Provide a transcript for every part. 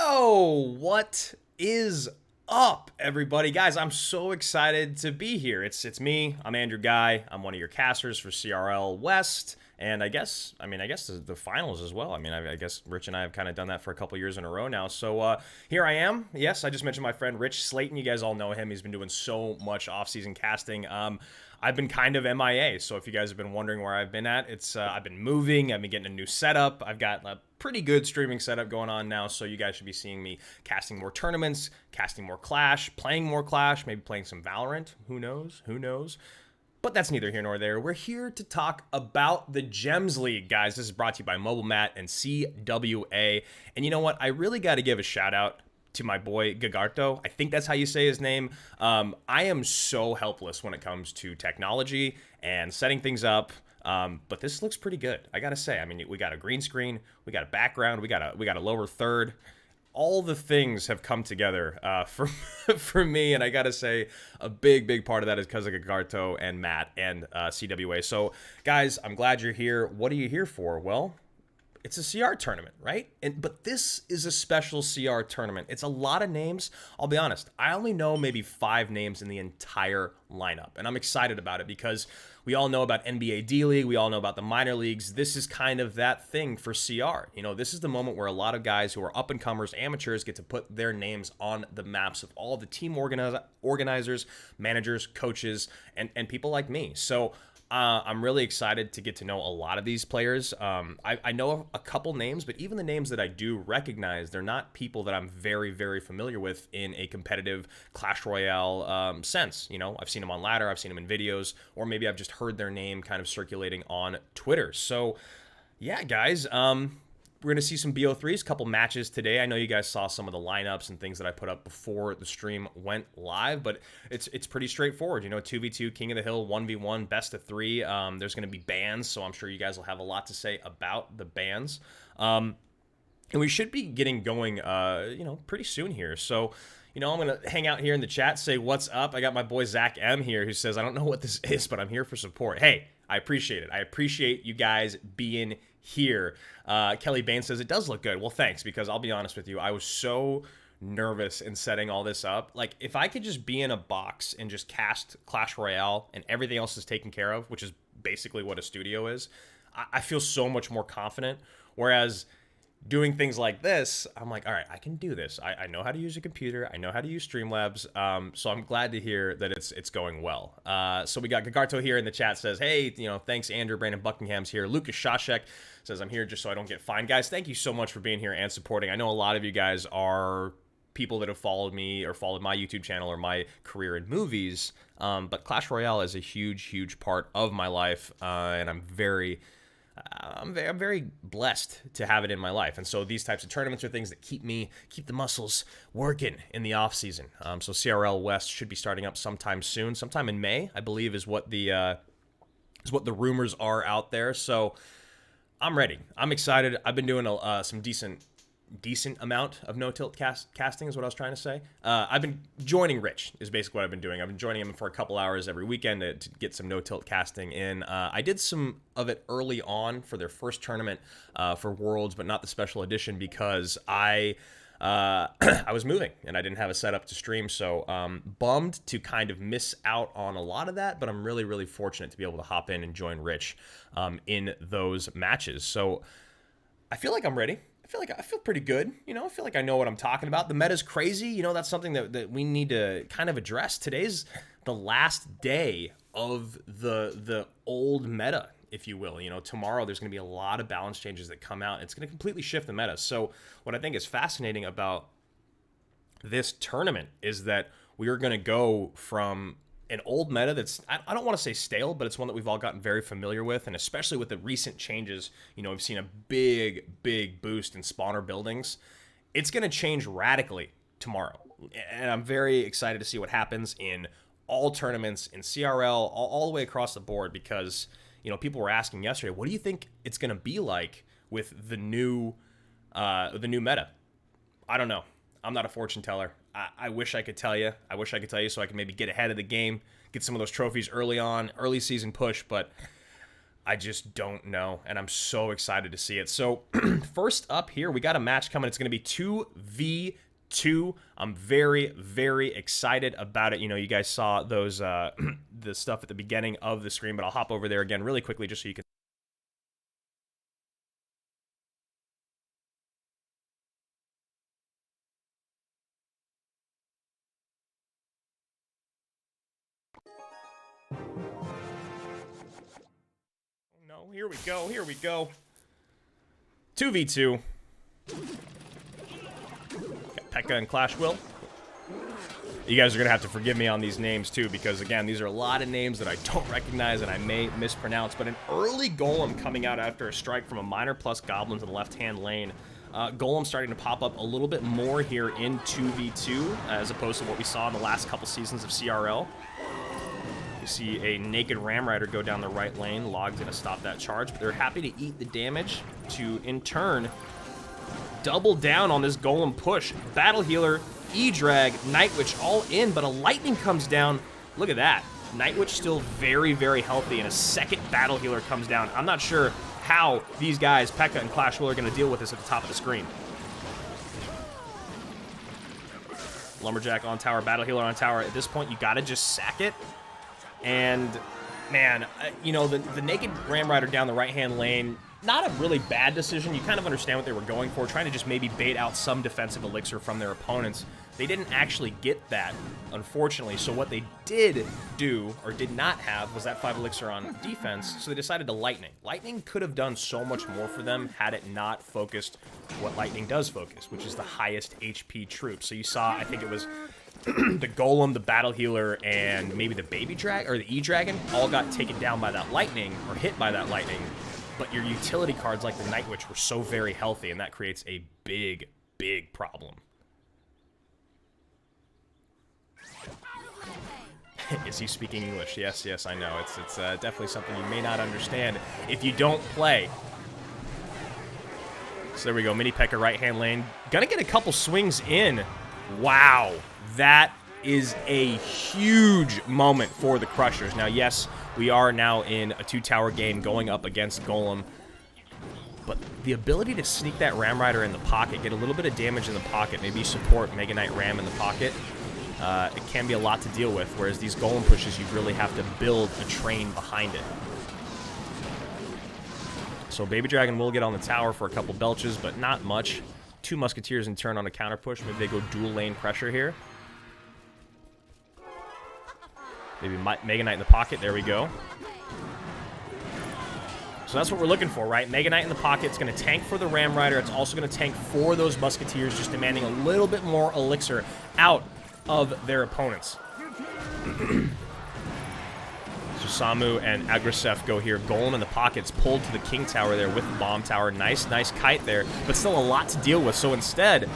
Yo, what is up, everybody? Guys, I'm so excited to be here. It's me. I'm Andrew Guy. I'm one of your casters for CRL West, and I guess the finals as well. I guess Rich and I have kind of done that for a couple years in a row now. So here I am. Yes, I just mentioned my friend Rich Slayton. You guys all know him. He's been doing so much off-season casting. I've been kind of MIA, so if you guys have been wondering where I've been at, it's I've been moving. I've been getting a new setup. I've got a pretty good streaming setup going on now, so you guys should be seeing me casting more tournaments, casting more Clash, playing more Clash, maybe playing some Valorant. Who knows? Who knows? But that's neither here nor there. We're here to talk about the Gems League, guys. This is brought to you by Mobile Mat and CWA. And you know what? I really got to give a shout out to my boy Gagarto. I think that's how you say his name. I am so helpless when it comes to technology and setting things up. But this looks pretty good, I gotta say. I mean, we got a green screen, we got a background, we got a lower third. All the things have come together for for me, and I gotta say, a big part of that is because of Gagarto and Matt and CWA. So, guys, I'm glad you're here. What are you here for? Well, it's a CR tournament, right? But this is a special CR tournament. It's a lot of names. I'll be honest, I only know maybe 5 names in the entire lineup, and I'm excited about it because we all know about NBA D-League. We all know about the minor leagues. This is kind of that thing for CR. You know, this is the moment where a lot of guys who are up-and-comers, amateurs, get to put their names on the maps of all the team organizers, managers, coaches, and people like me. So I'm really excited to get to know a lot of these players. I know a couple names, but even the names that I do recognize, they're not people that I'm very familiar with in a competitive Clash Royale sense. You know, I've seen them on ladder, I've seen them in videos, or maybe I've just heard their name kind of circulating on Twitter. So yeah, guys, we're going to see some BO3s, a couple matches today. I know you guys saw some of the lineups and things that I put up before the stream went live, but it's pretty straightforward. You know, 2v2, King of the Hill, 1v1, best of 3. There's going to be bans, so I'm sure you guys will have a lot to say about the bans. And we should be getting going, pretty soon here. So, I'm going to hang out here in the chat, say what's up. I got my boy Zach M here who says, I don't know what this is, but I'm here for support. Hey, I appreciate it. I appreciate you guys being here. Kelly Bain says it does look good. Well, thanks, because I'll be honest with you, I was so nervous in setting all this up. Like, if I could just be in a box and just cast Clash Royale and everything else is taken care of, which is basically what a studio is, I feel so much more confident. Whereas doing things like this, I'm like, all right, I can do this. I know how to use a computer. I know how to use Streamlabs. So I'm glad to hear that it's going well. So we got Gagarto here in the chat says, hey, thanks, Andrew. Brandon Buckingham's here. Lucas Shashek says, I'm here just so I don't get fined. Guys, thank you so much for being here and supporting. I know a lot of you guys are people that have followed me or followed my YouTube channel or my career in movies. But Clash Royale is a huge part of my life. And I'm very blessed to have it in my life. And so these types of tournaments are things that keep the muscles working in the off season. So CRL West should be starting up sometime soon, sometime in May, I believe is what the rumors are out there. So I'm ready. I'm excited. I've been doing some decent amount of no-tilt casting is what I was trying to say. I've been joining Rich is basically what I've been doing. I've been joining him for a couple hours every weekend to get some no-tilt casting in. I did some of it early on for their first tournament for Worlds, but not the special edition because I was moving and I didn't have a setup to stream, so bummed to kind of miss out on a lot of that, but I'm really fortunate to be able to hop in and join Rich in those matches. So I feel like I'm ready. I feel pretty good. I feel like I know what I'm talking about. The meta's crazy. That's something that we need to kind of address. Today's the last day of the old meta, if you will. Tomorrow there's going to be a lot of balance changes that come out. It's going to completely shift the meta. So what I think is fascinating about this tournament is that we are going to go from an old meta that's, I don't want to say stale, but it's one that we've all gotten very familiar with, and especially with the recent changes, we've seen a big boost in spawner buildings. It's going to change radically tomorrow, and I'm very excited to see what happens in all tournaments, in CRL, all the way across the board, because, people were asking yesterday, what do you think it's going to be like with the new meta? I don't know. I'm not a fortune teller. I wish I could tell you. So I can maybe get ahead of the game, get some of those trophies early season push. But I just don't know, and I'm so excited to see it. So first up here, we got a match coming. It's going to be 2v2. I'm very, very excited about it. You know, you guys saw those the stuff at the beginning of the screen, but I'll hop over there again really quickly just so you can. No, here we go. Here we go. 2v2. Got P.E.K.K.A and Clash Will. You guys are going to have to forgive me on these names, too, because, again, these are a lot of names that I don't recognize and I may mispronounce. But an early Golem coming out after a strike from a Miner plus Goblins in the left-hand lane. Golem starting to pop up a little bit more here in 2v2, as opposed to what we saw in the last couple seasons of CRL. You see a naked Ram Rider go down the right lane. Log's going to stop that charge, but they're happy to eat the damage to, in turn, double down on this Golem push. Battle Healer, E-Drag, Night Witch all in, but a Lightning comes down. Look at that. Night Witch still very, very healthy, and a second Battle Healer comes down. I'm not sure how these guys, P.E.K.K.A and Clash Royale, are going to deal with this at the top of the screen. Lumberjack on tower, Battle Healer on tower. At this point, you got to just sack it. And, man, you know, the naked Ram Rider down the right-hand lane, not a really bad decision. You kind of understand what they were going for, trying to just maybe bait out some defensive elixir from their opponents. They didn't actually get that, unfortunately. So what they did do, or did not have, was that 5 elixir on defense, so they decided to Lightning. Lightning could have done so much more for them had it not focused what Lightning does focus, which is the highest HP troops. So you saw, I think it was the Golem, the Battle Healer, and maybe the Baby Drag or the E-Dragon all got taken down by that Lightning, or hit by that Lightning. But your utility cards like the Night Witch were so very healthy, and that creates a big, big problem. Is he speaking English? Yes, yes, I know. It's definitely something you may not understand if you don't play. So there we go, mini P.E.K.K.A right-hand lane. Gonna get a couple swings in. Wow, that is a huge moment for the Crushers. Now, yes, we are now in a 2-tower game going up against Golem, but the ability to sneak that Ram Rider in the pocket, get a little bit of damage in the pocket, maybe support Mega Knight Ram in the pocket, it can be a lot to deal with, whereas these Golem pushes, you really have to build a train behind it. So Baby Dragon will get on the tower for a couple belches, but not much. 2 Musketeers in turn on a counter push. Maybe they go dual lane pressure here. Maybe Mega Knight in the pocket. There we go. So that's what we're looking for, right? Mega Knight in the pocket. It's going to tank for the Ram Rider. It's also going to tank for those Musketeers, just demanding a little bit more elixir out of their opponents. So Samu and Aggressef go here. Golem in the pockets, pulled to the King Tower there with the Bomb Tower. Nice, nice kite there, but still a lot to deal with. So instead,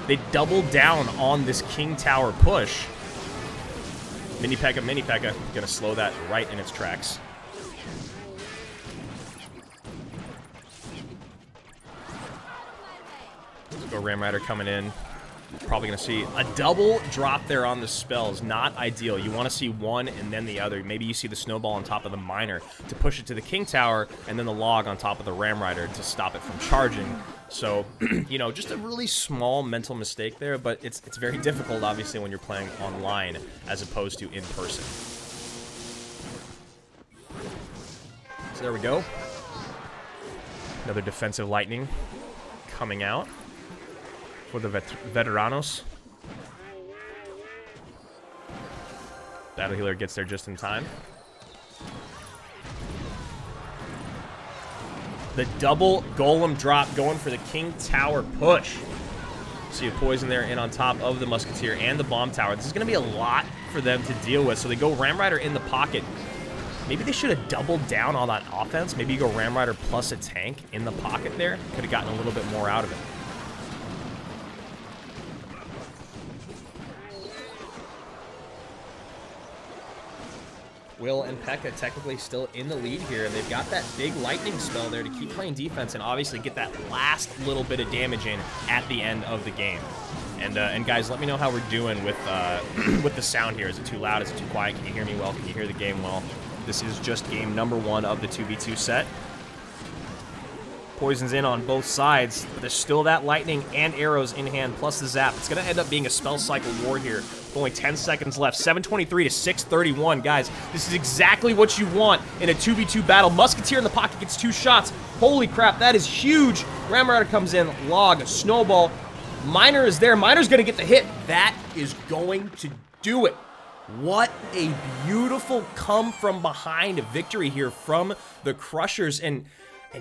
they double down on this King Tower push. Mini P.E.K.K.A, gonna slow that right in its tracks. Let's go Ram Rider coming in. Probably going to see a double drop there on the spells. Not ideal. You want to see one and then the other. Maybe you see the Snowball on top of the Miner to push it to the King Tower, and then the Log on top of the Ram Rider to stop it from charging. So, you know, just a really small mental mistake there, but it's very difficult, obviously, when you're playing online as opposed to in person. So there we go. Another defensive Lightning coming out for the Veteranos. Battle Healer gets there just in time. The double Golem drop going for the King Tower push. See a Poison there in on top of the Musketeer and the Bomb Tower. This is going to be a lot for them to deal with. So they go Ram Rider in the pocket. Maybe they should have doubled down on that offense. Maybe you go Ram Rider plus a tank in the pocket there. Could have gotten a little bit more out of it. Will and P.E.K.K.A technically still in the lead here, and they've got that big Lightning spell there to keep playing defense and obviously get that last little bit of damage in at the end of the game. And guys, let me know how we're doing with the sound here. Is it too loud? Is it too quiet? Can you hear me well? Can you hear the game well? This is just game number 1 of the 2v2 set. Poison's in on both sides, but there's still that lightning and arrows in hand, plus the zap. It's going to end up being a spell cycle war here. With only 10 seconds left. 7:23 to 6:31, guys. This is exactly what you want in a 2v2 battle. Musketeer in the pocket gets 2 shots. Holy crap, that is huge. Ram Rider comes in, log, snowball. Miner is there. Miner's going to get the hit. That is going to do it. What a beautiful come from behind victory here from the Crushers. And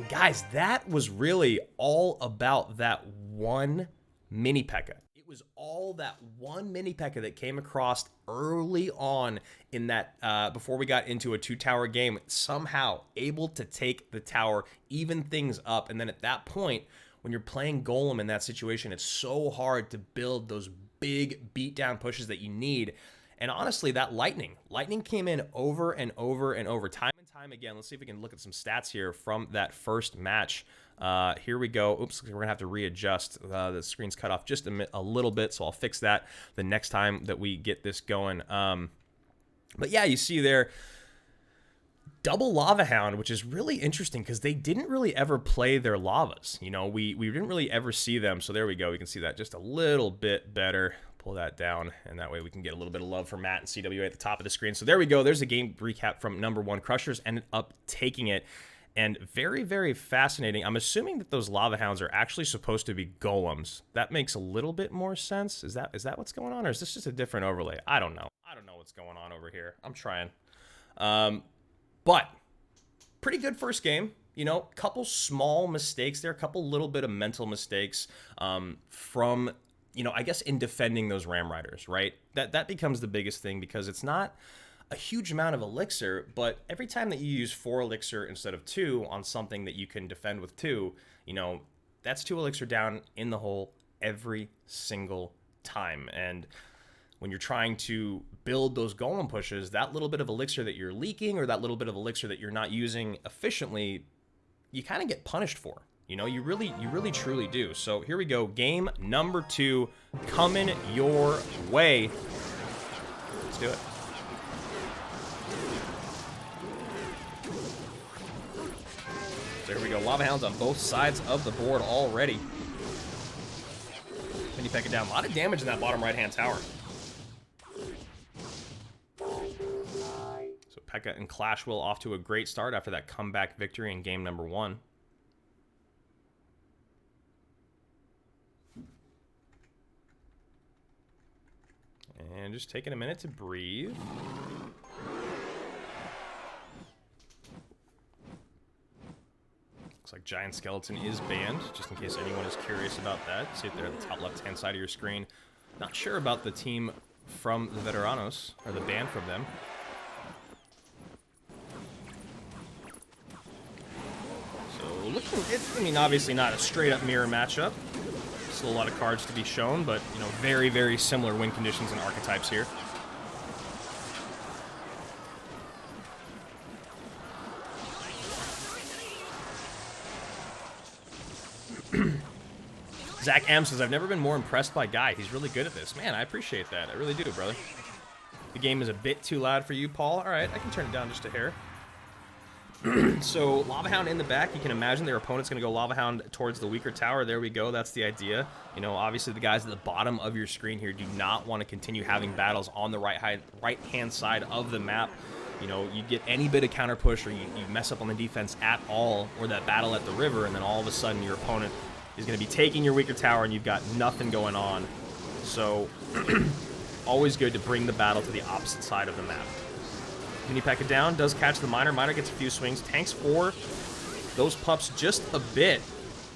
guys, that was really all about that one mini P.E.K.K.A. It was all that one mini P.E.K.K.A. that came across early on in that, before we got into a 2-tower game, somehow able to take the tower, even things up. And then at that point, when you're playing Golem in that situation, it's so hard to build those big beatdown pushes that you need. And honestly, that lightning came in over and over and over, time and time again. Let's see if we can look at some stats here from that first match. Here we go. Oops, we're going to have to readjust. The screen's cut off just a little bit, so I'll fix that the next time that we get this going. But yeah, you see there, double Lava Hound, which is really interesting because they didn't really ever play their lavas. You know, we didn't really ever see them. So there we go. We can see that just a little bit better. Pull that down, and that way we can get a little bit of love from Matt and CWA at the top of the screen. So there we go. There's a game recap from number 1. Crushers ended up taking it, and very, very fascinating. I'm assuming that those Lava Hounds are actually supposed to be golems. That makes a little bit more sense. Is that what's going on, or is this just a different overlay? I don't know. I don't know what's going on over here. I'm trying. But pretty good first game. You know, couple small mistakes there, a couple little bit of mental mistakes from, you know, I guess in defending those Ram Riders, right? That becomes the biggest thing because it's not a huge amount of elixir, but every time that you use 4 elixir instead of 2 on something that you can defend with 2, you know, that's 2 elixir down in the hole every single time. And when you're trying to build those golem pushes, that little bit of elixir that you're leaking or that little bit of elixir that you're not using efficiently, you kind of get punished for. You know, you really truly do. So here we go. Game number 2 coming your way. Let's do it. So here we go. Lava Hounds on both sides of the board already. Mini P.E.K.K.A. down. A lot of damage in that bottom right-hand tower. So P.E.K.K.A. and Clash Royale off to a great start after that comeback victory in game number 1. And just taking a minute to breathe. Looks like Giant Skeleton is banned, just in case anyone is curious about that. See if they're at the top left-hand side of your screen. Not sure about the team from the Veteranos, or the ban from them. So looking, I mean, obviously not a straight-up mirror matchup. Still a lot of cards to be shown, but, you know, very, very similar win conditions and archetypes here. Zach M says, I've never been more impressed by Guy. He's really good at this. Man, I appreciate that. I really do, brother. The game is a bit too loud for you, Paul. All right, I can turn it down just a hair. So, Lava Hound in the back. You can imagine their opponent's going to go Lava Hound towards the weaker tower. There we go. That's the idea. You know, obviously the guys at the bottom of your screen here do not want to continue having battles on the right-hand side of the map. You know, you get any bit of counter push or you mess up on the defense at all, or that battle at the river, and then all of a sudden your opponent is going to be taking your weaker tower and you've got nothing going on. So, always good to bring the battle to the opposite side of the map. Mini P.E.K.K.A. down, does catch the Miner. Miner gets a few swings, tanks for those pups just a bit.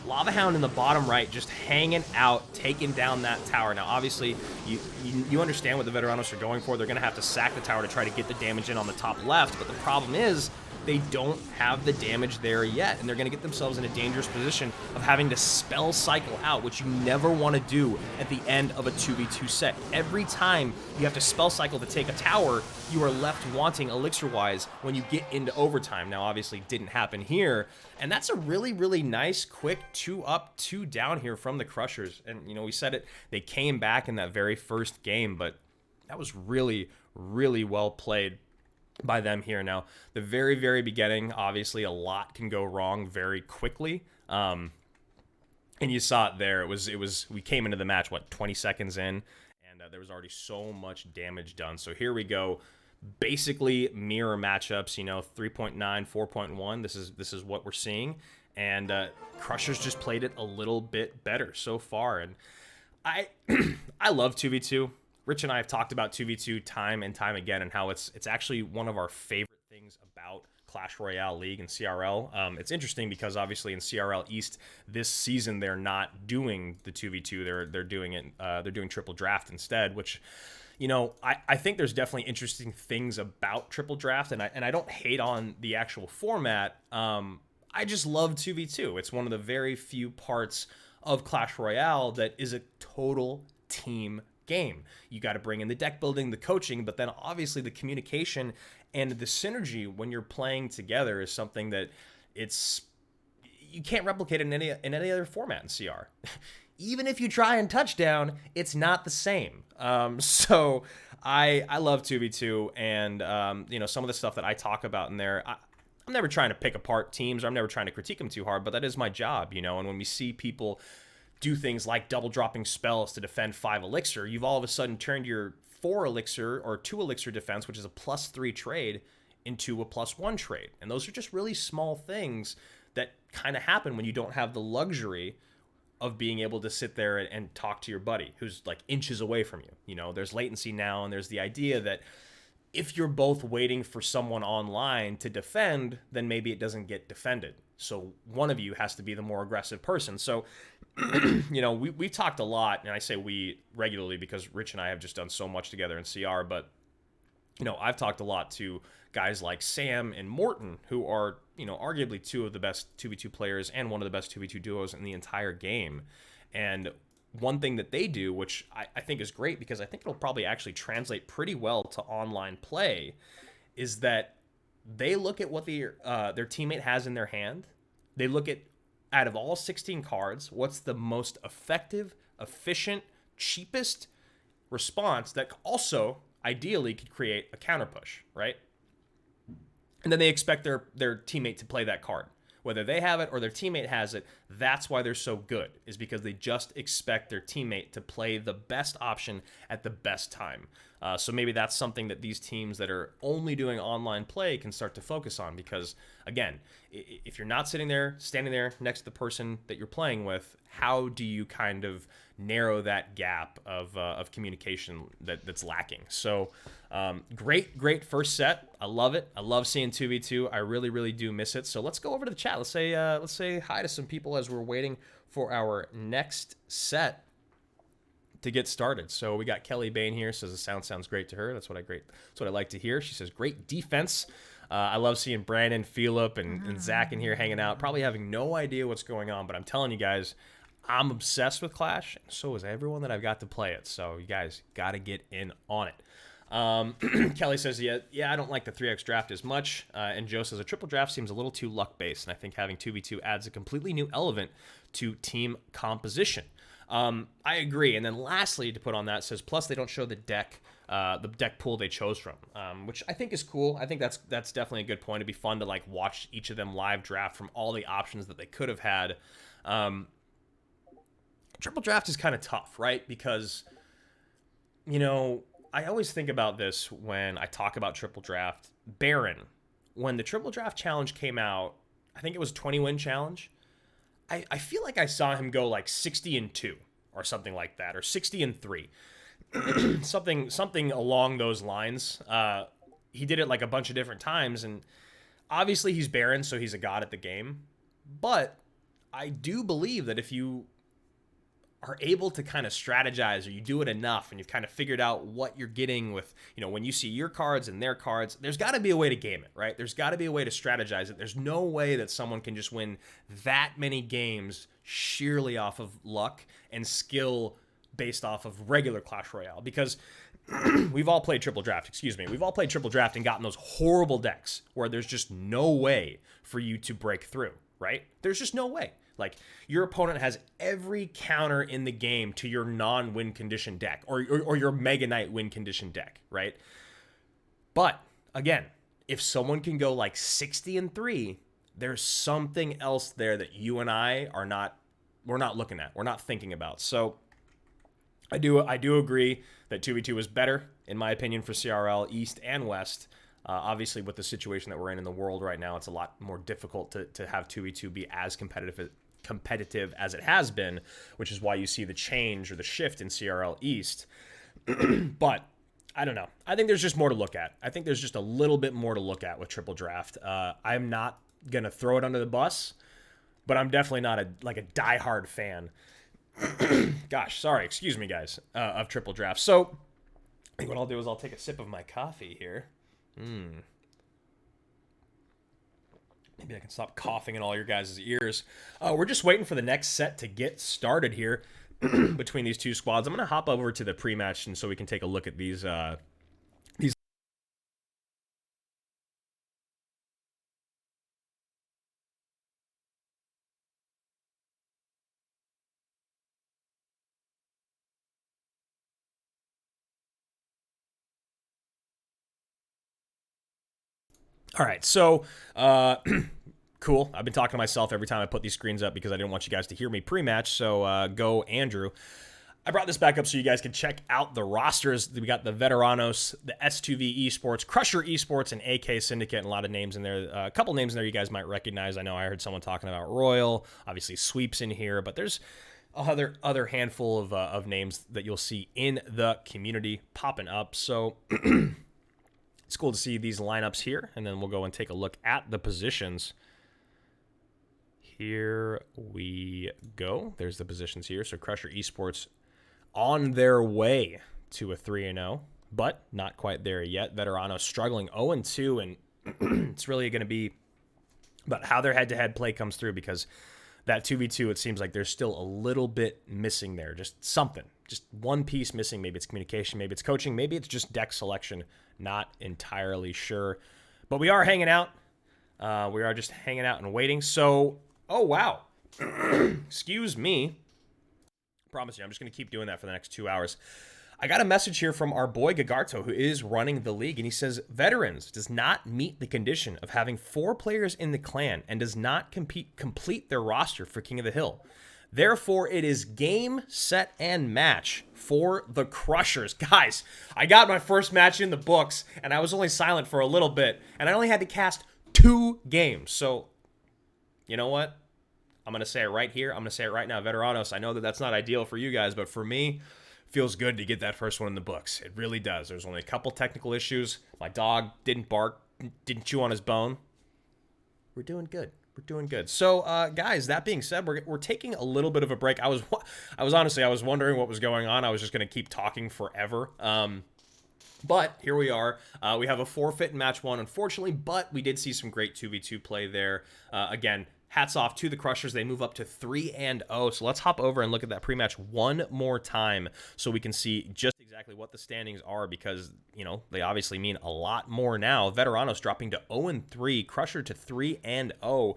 Lava Hound in the bottom right just hanging out, taking down that tower. Now, obviously, you understand what the Veteranos are going for. They're going to have to sack the tower to try to get the damage in on the top left, but the problem is they don't have the damage there yet, and they're going to get themselves in a dangerous position of having to spell cycle out, which you never want to do at the end of a 2v2 set. Every time you have to spell cycle to take a tower, you are left wanting elixir-wise when you get into overtime. Now, obviously, it didn't happen here, and that's a really, really nice, quick 2-up, 2-down here from the Crushers. And, you know, we said it, they came back in that very first game, but that was really, really well played. by them here. Now, the very, very beginning, obviously, a lot can go wrong very quickly. And you saw it there. We came into the match, 20 seconds in, and there was already so much damage done. So here we go. Basically mirror matchups, 3.9, 4.1. This is what we're seeing. And Crushers just played it a little bit better so far. And I I love 2v2. Rich and I have talked about 2v2 time and time again, and how it's actually one of our favorite things about Clash Royale League and CRL. It's interesting because obviously in CRL East this season they're not doing the 2v2. They're doing it. They're doing triple draft instead, which I think there's definitely interesting things about triple draft, and I don't hate on the actual format. I just love 2v2. It's one of the very few parts of Clash Royale that is a total team game. You got to bring in the deck building, the coaching, but then obviously the communication and the synergy when you're playing together is something that you can't replicate in any other format in CR. Even if you try and touchdown, it's not the same. So I love 2v2, and some of the stuff that I talk about in there, I'm never trying to pick apart teams, or I'm never trying to critique them too hard, but that is my job, and when we see people do things like double dropping spells to defend 5 elixir, you've all of a sudden turned your 4 elixir or 2 elixir defense, which is a +3 trade, into a +1 trade. And those are just really small things that kind of happen when you don't have the luxury of being able to sit there and talk to your buddy who's like inches away from you. There's latency now, and there's the idea that if you're both waiting for someone online to defend, then maybe it doesn't get defended. So one of you has to be the more aggressive person. So, we talked a lot, and I say we regularly because Rich and I have just done so much together in CR, but, I've talked a lot to guys like Sam and Morton, who are, arguably 2 of the best 2v2 players and one of the best 2v2 duos in the entire game. And one thing that they do, which I think is great because I think it'll probably actually translate pretty well to online play, is that they look at what their teammate has in their hand. They look at, out of all 16 cards, what's the most effective, efficient, cheapest response that also ideally could create a counter push, right? And then they expect their teammate to play that card. Whether they have it or their teammate has it, that's why they're so good, is because they just expect their teammate to play the best option at the best time. So maybe that's something that these teams that are only doing online play can start to focus on, because, again, if you're not standing there next to the person that you're playing with, how do you kind of narrow that gap of communication that's lacking? So great first set. I love it. I love seeing 2v2. I really, really do miss it. So let's go over to the chat. Let's say hi to some people as we're waiting for our next set to get started. So we got Kelly Bain here, says the sounds great to her. That's what I like to hear. She says great defense. I love seeing Brandon, Philip, and Zach in here hanging out, probably having no idea what's going on, but I'm telling you guys, I'm obsessed with Clash, and so is everyone that I've got to play it. So you guys got to get in on it. Kelly says, yeah, I don't like the 3x draft as much. And Joe says a triple draft seems a little too luck-based, and I think having 2v2 adds a completely new element to team composition. I agree. And then lastly, to put on that, says, plus they don't show the deck pool they chose from, which I think is cool. I think that's definitely a good point. It'd be fun to watch each of them live draft from all the options that they could have had. Triple draft is kind of tough, right? Because, I always think about this when I talk about triple draft. Baron, when the triple draft challenge came out, I think it was a 20-win challenge. I feel like I saw him go 60-2 or something like that, or 60-3, something along those lines. He did it a bunch of different times, and obviously he's Baron, so he's a god at the game. But I do believe that if you are able to kind of strategize, or you do it enough and you've kind of figured out what you're getting with, when you see your cards and their cards, there's got to be a way to game it, right? There's got to be a way to strategize it. There's no way that someone can just win that many games sheerly off of luck and skill based off of regular Clash Royale, because we've all played triple draft, We've all played triple draft and gotten those horrible decks where there's just no way for you to break through, right? There's just no way. Your opponent has every counter in the game to your non-win condition deck, or your Mega Knight win condition deck, right? But, again, if someone can go like 60-3, there's something else there that you and I are not we're not looking at. We're not thinking about. So I do agree that 2v2 is better in my opinion for CRL East and West. Obviously, with the situation that we're in the world right now, it's a lot more difficult to have 2v2 be as competitive as it has been, which is why you see the change or the shift in CRL East. But I don't know. I think there's just more to look at. I think there's just a little bit more to look at with Triple Draft. I'm not gonna throw it under the bus, but I'm definitely not a diehard fan. Gosh, sorry, excuse me, guys, of Triple Draft. So I think what I'll do is I'll take a sip of my coffee here. Maybe I can stop coughing in all your guys' ears. We're just waiting for the next set to get started here between these two squads. I'm going to hop over to the pre-match and so we can take a look at these. All right, so cool. I've been talking to myself every time I put these screens up because I didn't want you guys to hear me pre-match. So go, Andrew. I brought this back up so you guys can check out the rosters. We got the Veteranos, the S2V Esports, Crusher Esports, and AK Syndicate, and a lot of names in there. A couple names in there you guys might recognize. I know I heard someone talking about Royal. Obviously, Sweeps in here, but there's other handful of names that you'll see in the community popping up. So it's cool to see these lineups here, and then we'll go and take a look at the positions. Here we go. There's the positions here. So Crusher Esports on their way to a 3-0, but not quite there yet. Veteranos struggling 0-2, and it's really going to be about how their head-to-head play comes through, because that 2v2, it seems like there's still a little bit missing there. Just something. Just one piece missing. Maybe it's communication. Maybe it's coaching. Maybe it's just deck selection. Not entirely sure. But we are hanging out. We are just hanging out and waiting. So, oh, wow. Excuse me. Promise you, I'm just going to keep doing that for the next 2 hours. I got a message here from our boy Gagarto, who is running the league, and he says, Veterans does not meet the condition of having 4 players in the clan and does not complete their roster for King of the Hill. Therefore, it is game, set, and match for the Crushers. Guys, I got my first match in the books, and I was only silent for a little bit, and I only had to cast 2 games. So, you know what? I'm going to say it right here. I'm going to say it right now. Veteranos, I know that that's not ideal for you guys, but for me, feels good to get that first one in the books. It really does. There's only a couple technical issues. My dog didn't bark, didn't chew on his bone. We're doing good. We're doing good. So, guys, that being said, we're taking a little bit of a break. I was wondering what was going on. I was just going to keep talking forever. But here we are. We have a forfeit in match 1, unfortunately, but we did see some great 2v2 play there. Again, hats off to the Crushers. They move up to 3-0. So let's hop over and look at that pre-match one more time so we can see just exactly what the standings are, because, you know, they obviously mean a lot more now. Veteranos dropping to 0-3, Crusher to 3-0.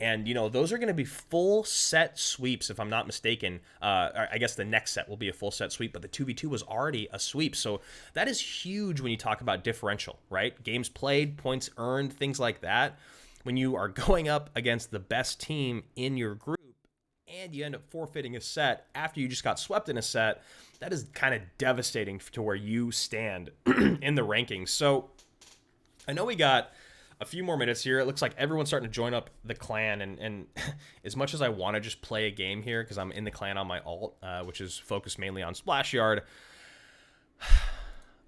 And, you know, those are going to be full set sweeps, if I'm not mistaken. I guess the next set will be a full set sweep, but the 2v2 was already a sweep. So that is huge when you talk about differential, right? Games played, points earned, things like that. When you are going up against the best team in your group and you end up forfeiting a set after you just got swept in a set, that is kind of devastating to where you stand in the rankings. So I know we got a few more minutes here. It looks like everyone's starting to join up the clan, and as much as I want to just play a game here because I'm in the clan on my alt, which is focused mainly on Splash Yard,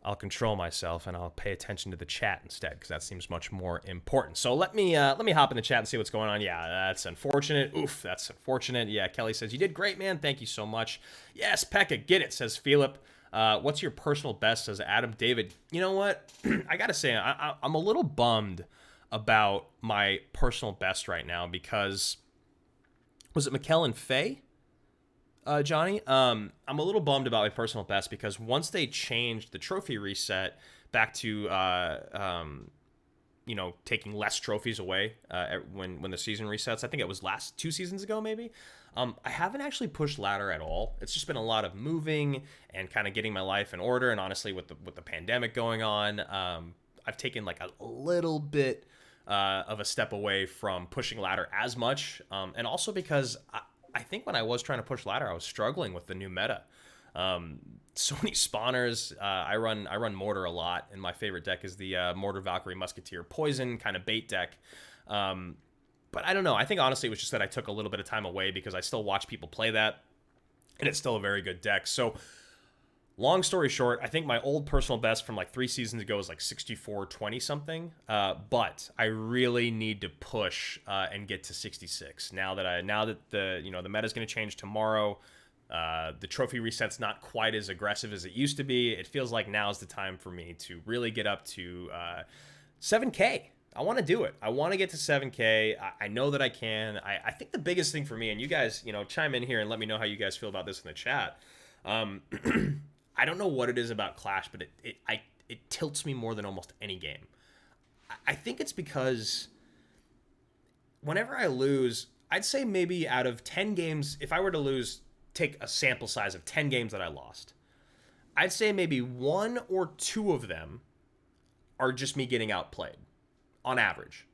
I'll control myself and I'll pay attention to the chat instead, because that seems much more important. So let me hop in the chat and see what's going on. Yeah, that's unfortunate. Oof, that's unfortunate. Yeah, Kelly says, you did great, man. Thank you so much. Yes, Pekka, get it, says Philip. What's your personal best, says Adam David. You know what? I got to say, I'm a little bummed about my personal best right now, because was it McKellen Faye? Johnny, I'm a little bummed about my personal best, because once they changed the trophy reset back to, you know, taking less trophies away when the season resets, I think it was 2 seasons ago maybe, I haven't actually pushed ladder at all. It's just been a lot of moving and kind of getting my life in order, and honestly, with the pandemic going on, I've taken like a little bit of a step away from pushing ladder as much, and also because I think when I was trying to push ladder, I was struggling with the new meta. So many spawners. I run mortar a lot, and my favorite deck is the mortar Valkyrie Musketeer poison kind of bait deck. But I don't know. I think honestly it was just that I took a little bit of time away because I still watch people play that, and it's still a very good deck. So long story short, I think my old personal best from like 3 seasons ago is like 64-20 something. But I really need to push and get to 66 now that the meta's going to change tomorrow. The trophy reset's not quite as aggressive as it used to be. It feels like now's the time for me to really get up to 7K. I want to do it. I want to get to 7K. I know that I can. I think the biggest thing for me, and you guys, chime in here and let me know how you guys feel about this in the chat. I don't know what it is about Clash, but it tilts me more than almost any game. I think it's because whenever I lose, I'd say maybe out of 10 games, if I were to lose, take a sample size of 10 games that I lost, I'd say maybe 1 or 2 of them are just me getting outplayed on average.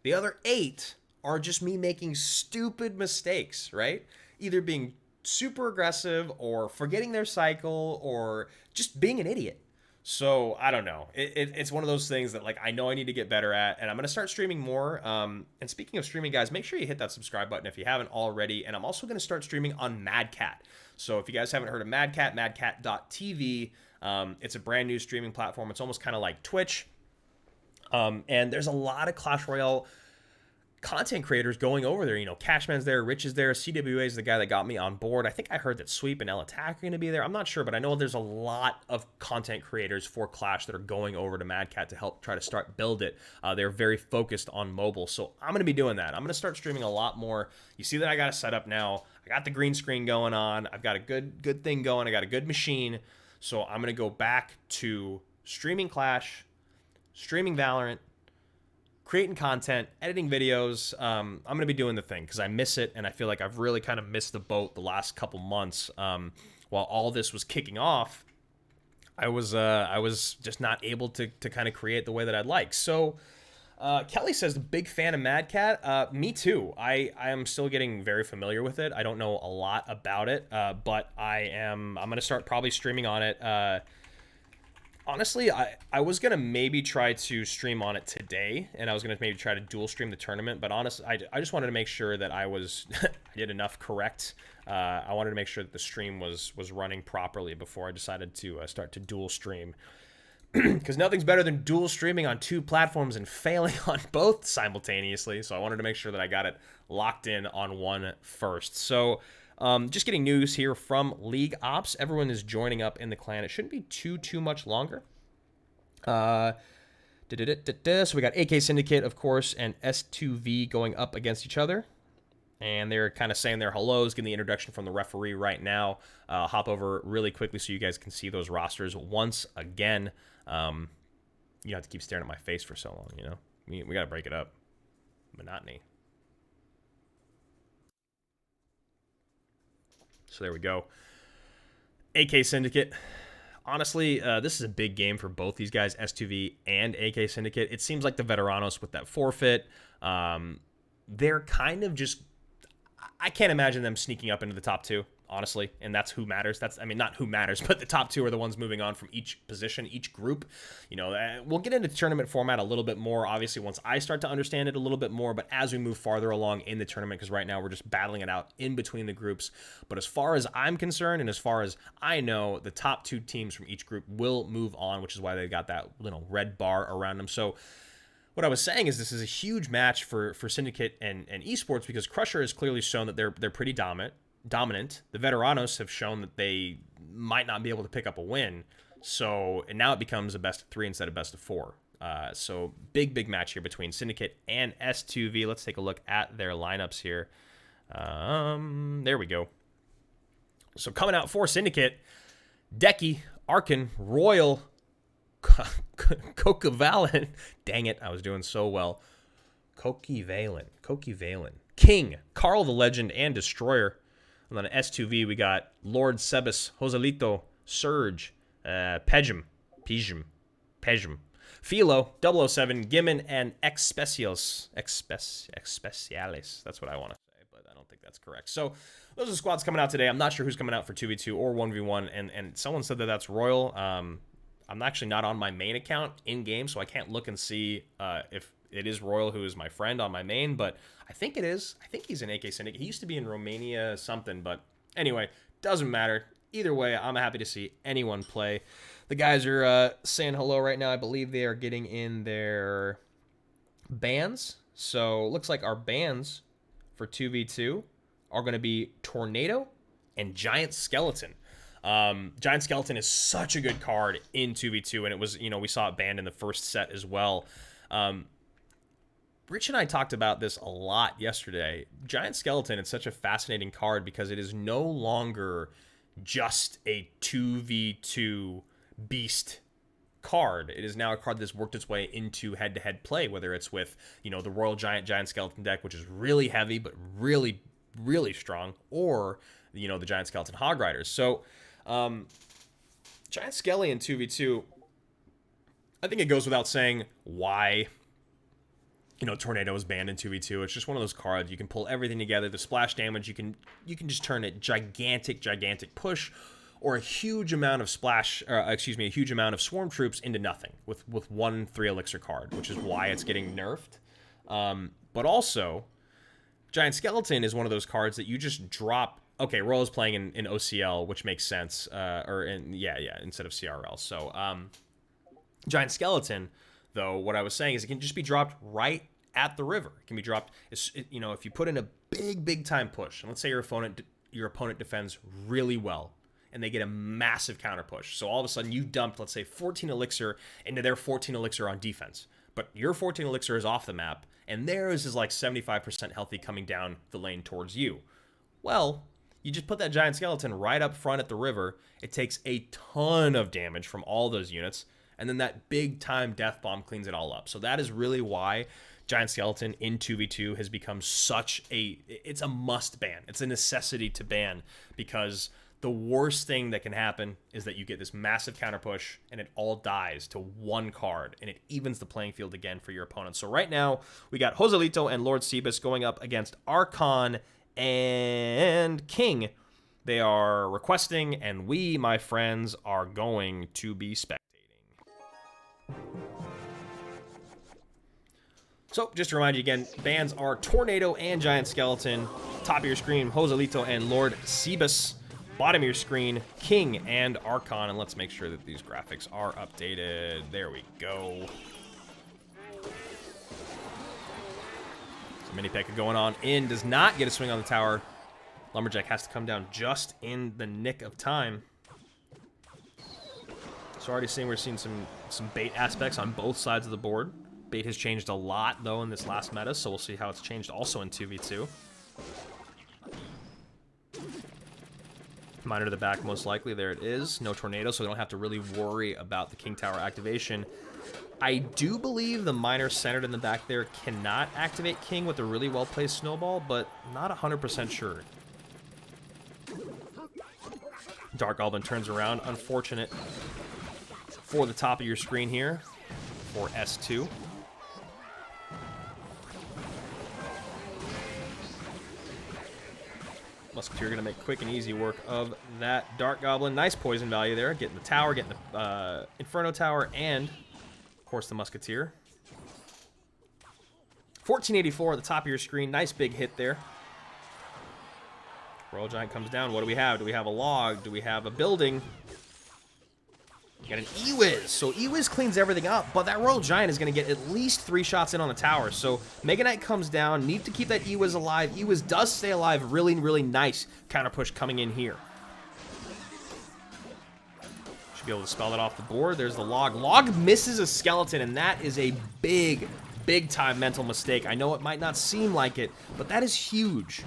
The other 8 are just me making stupid mistakes, right? Either being super aggressive or forgetting their cycle or just being an idiot. So I don't know. It's one of those things that like I know I need to get better at, and I'm gonna start streaming more. And speaking of streaming, guys, make sure you hit that subscribe button if you haven't already. And I'm also gonna start streaming on MadCat. So if you guys haven't heard of MadCat, madcat.tv, it's a brand new streaming platform. It's almost kind of like Twitch. And there's a lot of Clash Royale content creators going over there. Cashman's there, Rich is there, CWA is the guy that got me on board. I think I heard that Sweep and L Attack are going to be there. I'm not sure, but I know there's a lot of content creators for Clash that are going over to MadCat to help try to start build it. They're very focused on mobile, so I'm going to be doing that. I'm going to start streaming a lot more. You see that I got a setup now. I got the green screen going on. I've got a good thing going. I got a good machine. So I'm going to go back to streaming Clash, streaming Valorant, creating content, editing videos. I'm going to be doing the thing because I miss it, and I feel like I've really kind of missed the boat the last couple months. While all this was kicking off, I was just not able to kind of create the way that I'd like. So Kelly says, big fan of MadCat. Me too. I am still getting very familiar with it. I don't know a lot about it, but I'm going to start probably streaming on it. Honestly, I was going to maybe try to stream on it today, and I was going to maybe try to dual stream the tournament, but honestly, I just wanted to make sure that I did enough correct. I wanted to make sure that the stream was running properly before I decided to start to dual stream. Because nothing's better than dual streaming on 2 platforms and failing on both simultaneously, so I wanted to make sure that I got it locked in on one first. So just getting news here from League Ops. Everyone is joining up in the clan. It shouldn't be too much longer. So we got AK Syndicate, of course, and S2V going up against each other. And they're kind of saying their hellos, getting the introduction from the referee right now. Hop over really quickly so you guys can see those rosters once again. You have to keep staring at my face for so long, We got to break it up. Monotony. So there we go. AK Syndicate. Honestly, this is a big game for both these guys, S2V and AK Syndicate. It seems like the Veteranos with that forfeit, they're kind of just... I can't imagine them sneaking up into the top 2, honestly, and that's who matters. Not who matters, but the top 2 are the ones moving on from each position, each group. We'll get into tournament format a little bit more, obviously, once I start to understand it a little bit more, but as we move farther along in the tournament, because right now we're just battling it out in between the groups. But as far as I'm concerned, and as far as I know, the top 2 teams from each group will move on, which is why they got that red bar around them. So what I was saying is this is a huge match for Syndicate and esports, because Crusher has clearly shown that they're pretty dominant. The Veteranos have shown that they might not be able to pick up a win. And now it becomes a best of 3 instead of best of 4. So big match here between Syndicate and S2V. Let's take a look at their lineups here. There we go. So coming out for Syndicate, Decky, Arkin, Royal, Coquivalent. Dang it, I was doing so well. Coquivalent. King, Carl the Legend, and Destroyer. And then S2V, we got Lord Sebas, Joselito, Surge, Pejum. Philo, 007, Gimmon, and Expecialis. Expecialis. That's what I want to say, but I don't think that's correct. So those are the squads coming out today. I'm not sure who's coming out for 2v2 or 1v1, and someone said that that's Royal. I'm actually not on my main account in-game, so I can't look and see if it is Royal, who is my friend on my main, but I think it is. I think he's an AK Syndicate. He used to be in Romania something, but anyway, doesn't matter. Either way, I'm happy to see anyone play. The guys are saying hello right now. I believe they are getting in their bans. So looks like our bans for 2v2 are going to be Tornado and Giant Skeleton. Giant Skeleton is such a good card in 2v2, and it was, we saw it banned in the first set as well. Rich and I talked about this a lot yesterday. Giant Skeleton is such a fascinating card because it is no longer just a 2v2 beast card. It is now a card that's worked its way into head-to-head play, whether it's with, the Royal Giant Skeleton deck, which is really heavy but really, really strong, or, the Giant Skeleton Hog Riders. So, Giant Skelly in 2v2, I think it goes without saying why Tornado is banned in 2v2. It's just one of those cards. You can pull everything together. The splash damage, you can just turn it gigantic push, or a huge amount of a huge amount of swarm troops into nothing with 1 3 elixir card, which is why it's getting nerfed. But also, Giant Skeleton is one of those cards that you just drop. Okay, Royal is playing in OCL, which makes sense, instead of CRL. So, Giant Skeleton, though, what I was saying is it can just be dropped right at the river. It can be dropped, if you put in a big time push, and let's say your opponent defends really well, and they get a massive counter push. So all of a sudden you dumped, let's say, 14 elixir into their 14 elixir on defense, but your 14 elixir is off the map, and theirs is like 75% healthy coming down the lane towards you. Well, you just put that Giant Skeleton right up front at the river. It takes a ton of damage from all those units, and then that big-time Death Bomb cleans it all up. So that is really why Giant Skeleton in 2v2 has become it's a must ban. It's a necessity to ban, because the worst thing that can happen is that you get this massive counter push and it all dies to one card, and it evens the playing field again for your opponent. So right now, we got Joselito and Lord Cebus going up against Archon and King. They are requesting, and we, my friends, are going to be spectating. So, just to remind you again, bans are Tornado and Giant Skeleton. Top of your screen, Joselito and Lord Cebus. Bottom of your screen, King and Archon. And let's make sure that these graphics are updated. There we go. So, Mini P.E.K.K.A going on in. Does not get a swing on the tower. Lumberjack has to come down just in the nick of time. So already we're seeing some bait aspects on both sides of the board. Bait has changed a lot, though, in this last meta, so we'll see how it's changed also in 2v2. Miner to the back, most likely. There it is. No Tornado, so we don't have to really worry about the King Tower activation. I do believe the Miner centered in the back there cannot activate King with a really well-placed Snowball, but not 100% sure. Dark Goblin turns around. Unfortunate for the top of your screen here for S2. Musketeer going to make quick and easy work of that Dark Goblin. Nice poison value there. Getting the tower, getting the Inferno Tower, and, of course, the Musketeer. 1484 at the top of your screen. Nice big hit there. Royal Giant comes down. What do we have? Do we have a log? Do we have a building? Got an E-Wiz. So E-Wiz cleans everything up, but that Royal Giant is going to get at least 3 shots in on the tower. So Mega Knight comes down. Need to keep that E-Wiz alive. E-Wiz does stay alive. Really, really nice counter push coming in here. Should be able to spell that off the board. There's the log. Log misses a skeleton, and that is a big, big-time mental mistake. I know it might not seem like it, but that is huge.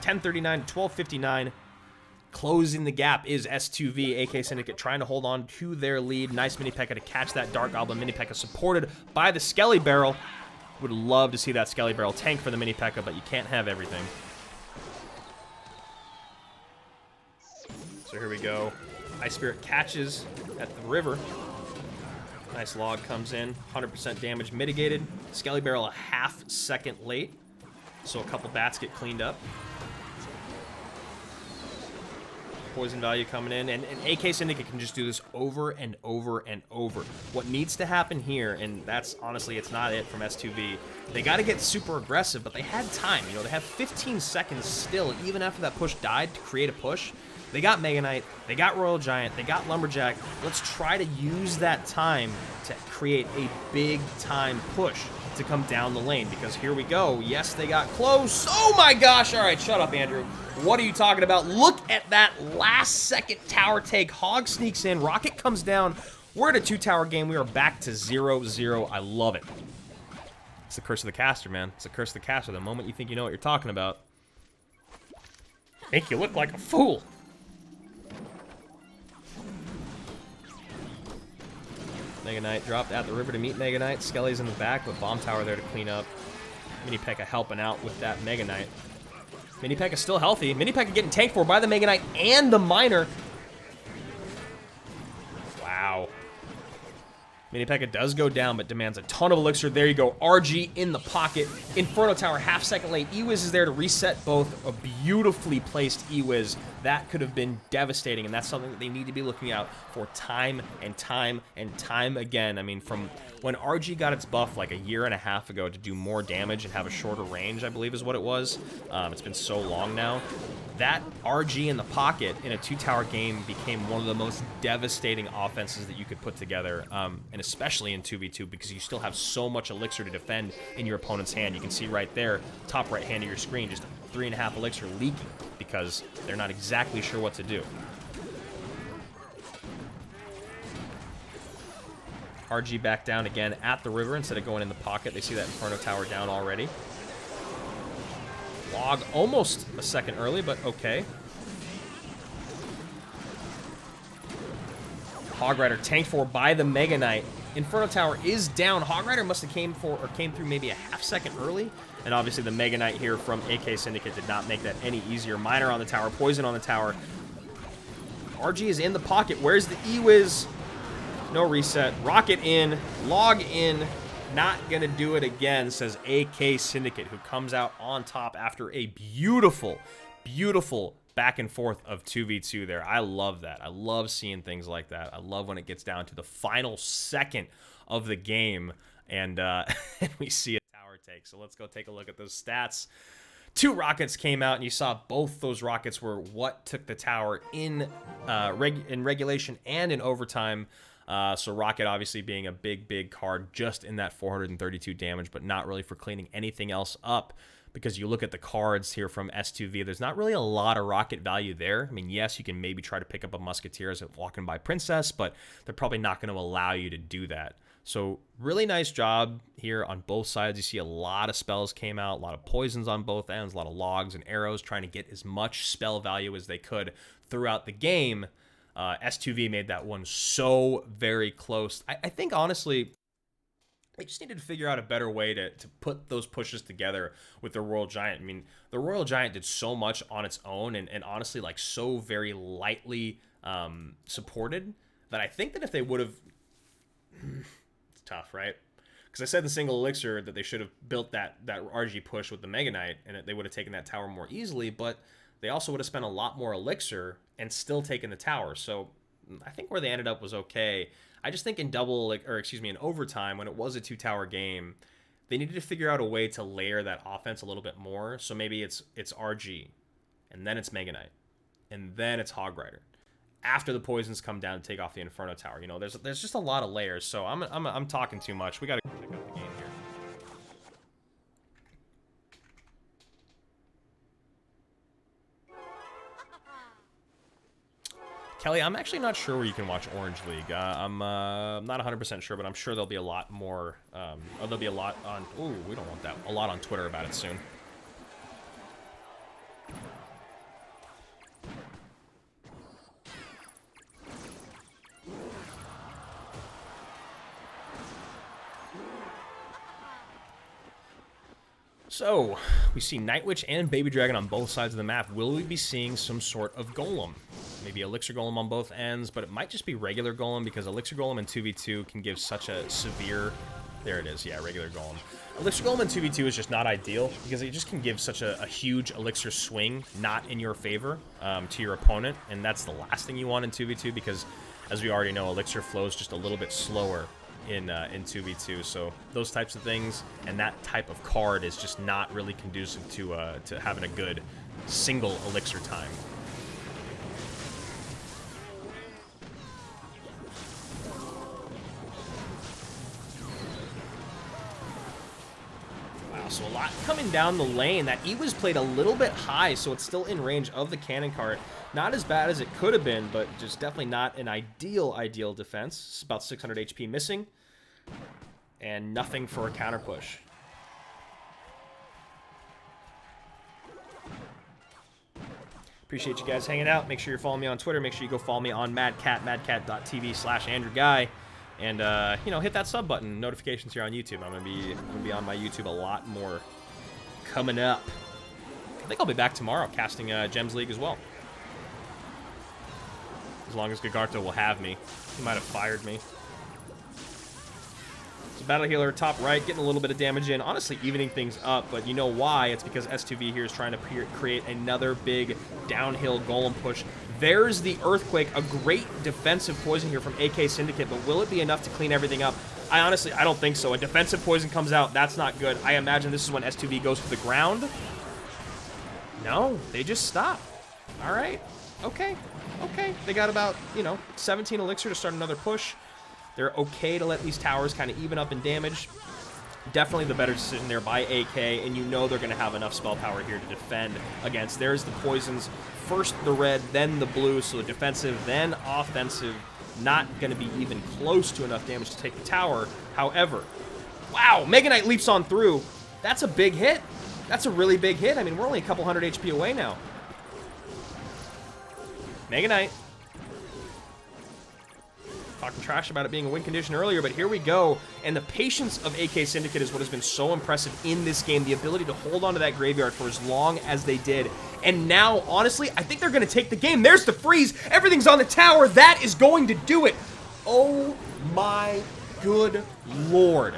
1039 to 1259. Closing the gap is S2V, AK Syndicate, trying to hold on to their lead. Nice Mini P.E.K.K.A to catch that Dark Goblin Mini P.E.K.K.A supported by the Skelly Barrel. Would love to see that Skelly Barrel tank for the Mini P.E.K.K.A, but you can't have everything. So here we go. Ice Spirit catches at the river. Nice log comes in, 100% damage mitigated. Skelly Barrel a half second late, so a couple bats get cleaned up. Poison value coming in, and AK Syndicate can just do this over and over and over. What needs to happen here, and that's honestly, it's not it from S2V, they got to get super aggressive, but they had time. You know, they have 15 seconds still, even after that push died, to create a push. They got Mega Knight, they got Royal Giant, they got Lumberjack. Let's try to use that time to create a big time push to come down the lane, because here we go. Yes, they got close. Oh my gosh. All right, shut up, Andrew. What are you talking about? Look at that last second tower take. Hog sneaks in. Rocket comes down. We're at a 2-tower game. We are back to 0-0. I love it. It's the curse of the caster, man. It's the curse of the caster. The moment you think you know what you're talking about, make you look like a fool. Mega Knight dropped at the river to meet Mega Knight. Skelly's in the back, but Bomb Tower there to clean up. Mini P.E.K.K.A helping out with that Mega Knight. Mini P.E.K.K.A still healthy. Mini P.E.K.K.A getting tanked for by the Mega Knight and the Miner. Wow. Mini P.E.K.K.A does go down, but demands a ton of elixir. There you go. RG in the pocket. Inferno Tower half second late. Ewiz is there to reset both. A beautifully placed Ewiz. That could have been devastating, and that's something that they need to be looking out for time and time and time again. I mean, from when RG got its buff like a year and a half ago to do more damage and have a shorter range, I believe is what it was. It's been so long now. That RG in the pocket in a 2-tower game became one of the most devastating offenses that you could put together, and especially in 2v2, because you still have so much elixir to defend in your opponent's hand. You can see right there, top right hand of your screen, just 3.5 elixir leaking because they're not exactly sure what to do. RG back down again at the river instead of going in the pocket. They see that Inferno Tower down already. Log almost a second early, but okay. Hog Rider tanked for by the Mega Knight. Inferno Tower is down. Hog Rider must have came through maybe a half second early. And obviously the Mega Knight here from AK Syndicate did not make that any easier. Miner on the tower, Poison on the tower. RG is in the pocket. Where's the Ewiz? No reset. Rocket in. Log in. Not gonna do it again, says AK Syndicate, who comes out on top after a beautiful, beautiful back and forth of 2v2 there. I love that. I love seeing things like that. I love when it gets down to the final second of the game and we see a tower take. So let's go take a look at those stats. 2 rockets came out, and you saw both those rockets were what took the tower in regulation and in overtime. So Rocket obviously being a big, big card just in that 432 damage, but not really for cleaning anything else up, because you look at the cards here from S2V, there's not really a lot of Rocket value there. I mean, yes, you can maybe try to pick up a Musketeer as a walking by Princess, but they're probably not going to allow you to do that. So really nice job here on both sides. You see a lot of spells came out, a lot of poisons on both ends, a lot of logs and arrows, trying to get as much spell value as they could throughout the game. S2V made that one so very close. I think, honestly, they just needed to figure out a better way to put those pushes together with the Royal Giant. I mean, the Royal Giant did so much on its own and honestly, like, so very lightly supported that I think that if they would have... It's tough, right? Because I said in single elixir that they should have built that RG push with the Mega Knight, and they would have taken that tower more easily, but they also would have spent a lot more elixir and still taken the tower. So I think where they ended up was okay. I just think in in overtime, when it was a 2-tower game, they needed to figure out a way to layer that offense a little bit more. So maybe it's RG, and then it's Mega Knight, and then it's Hog Rider. After the poisons come down to take off the Inferno Tower, you know, there's just a lot of layers. So I'm talking too much. We got to pick up the game here. Kelly, I'm actually not sure where you can watch Orange League. I'm not 100% sure, but I'm sure there'll be a lot more. There'll be a lot on. Ooh, we don't want that. A lot on Twitter about it soon. So, we see Night Witch and Baby Dragon on both sides of the map. Will we be seeing some sort of golem? maybe Elixir Golem on both ends, but it might just be regular Golem because Elixir Golem in 2v2 can give such a severe... There it is, yeah, regular Golem. Elixir Golem in 2v2 is just not ideal because it just can give such a huge Elixir swing, not in your favor, to your opponent, and that's the last thing you want in 2v2 because, as we already know, Elixir flows just a little bit slower in 2v2, so those types of things and that type of card is just not really conducive to having a good single Elixir time. Wow, so a lot coming down the lane. That E was played a little bit high, so it's still in range of the cannon card. Not as bad as it could have been, but just definitely not an ideal defense. It's about 600 HP missing, and nothing for a counter push. Appreciate you guys hanging out. Make sure you're following me on Twitter. Make sure you go follow me on madcat, madcat.tv/AndrewGuy. And, you know, hit that sub button. Notifications here on YouTube. I'm gonna be on my YouTube a lot more coming up. I think I'll be back tomorrow casting Gems League as well. As long as Gagarto will have me. He might have fired me. So Battle Healer top right, getting a little bit of damage in. Honestly, evening things up, but you know why? It's because S2V here is trying to create another big downhill Golem push. There's the Earthquake, a great defensive poison here from AK Syndicate, but will it be enough to clean everything up? I don't think so. A defensive poison comes out, that's not good. I imagine this is when S2V goes to the ground. No, they just stop. All right, okay. They got about, 17 Elixir to start another push. They're okay to let these towers kind of even up in damage. Definitely the better decision there by AK, and you know they're going to have enough spell power here to defend against. There's the poisons. First the red, then the blue, so the defensive, then offensive. Not going to be even close to enough damage to take the tower. However, wow, Mega Knight leaps on through. That's a big hit. That's a really big hit. I mean, we're only a couple hundred HP away now. Mega Knight. Talking trash about it being a win condition earlier, but here we go. And the patience of AK Syndicate is what has been so impressive in this game. The ability to hold on to that graveyard for as long as they did. And now, honestly, I think they're going to take the game. There's the freeze. Everything's on the tower. That is going to do it. Oh my good lord.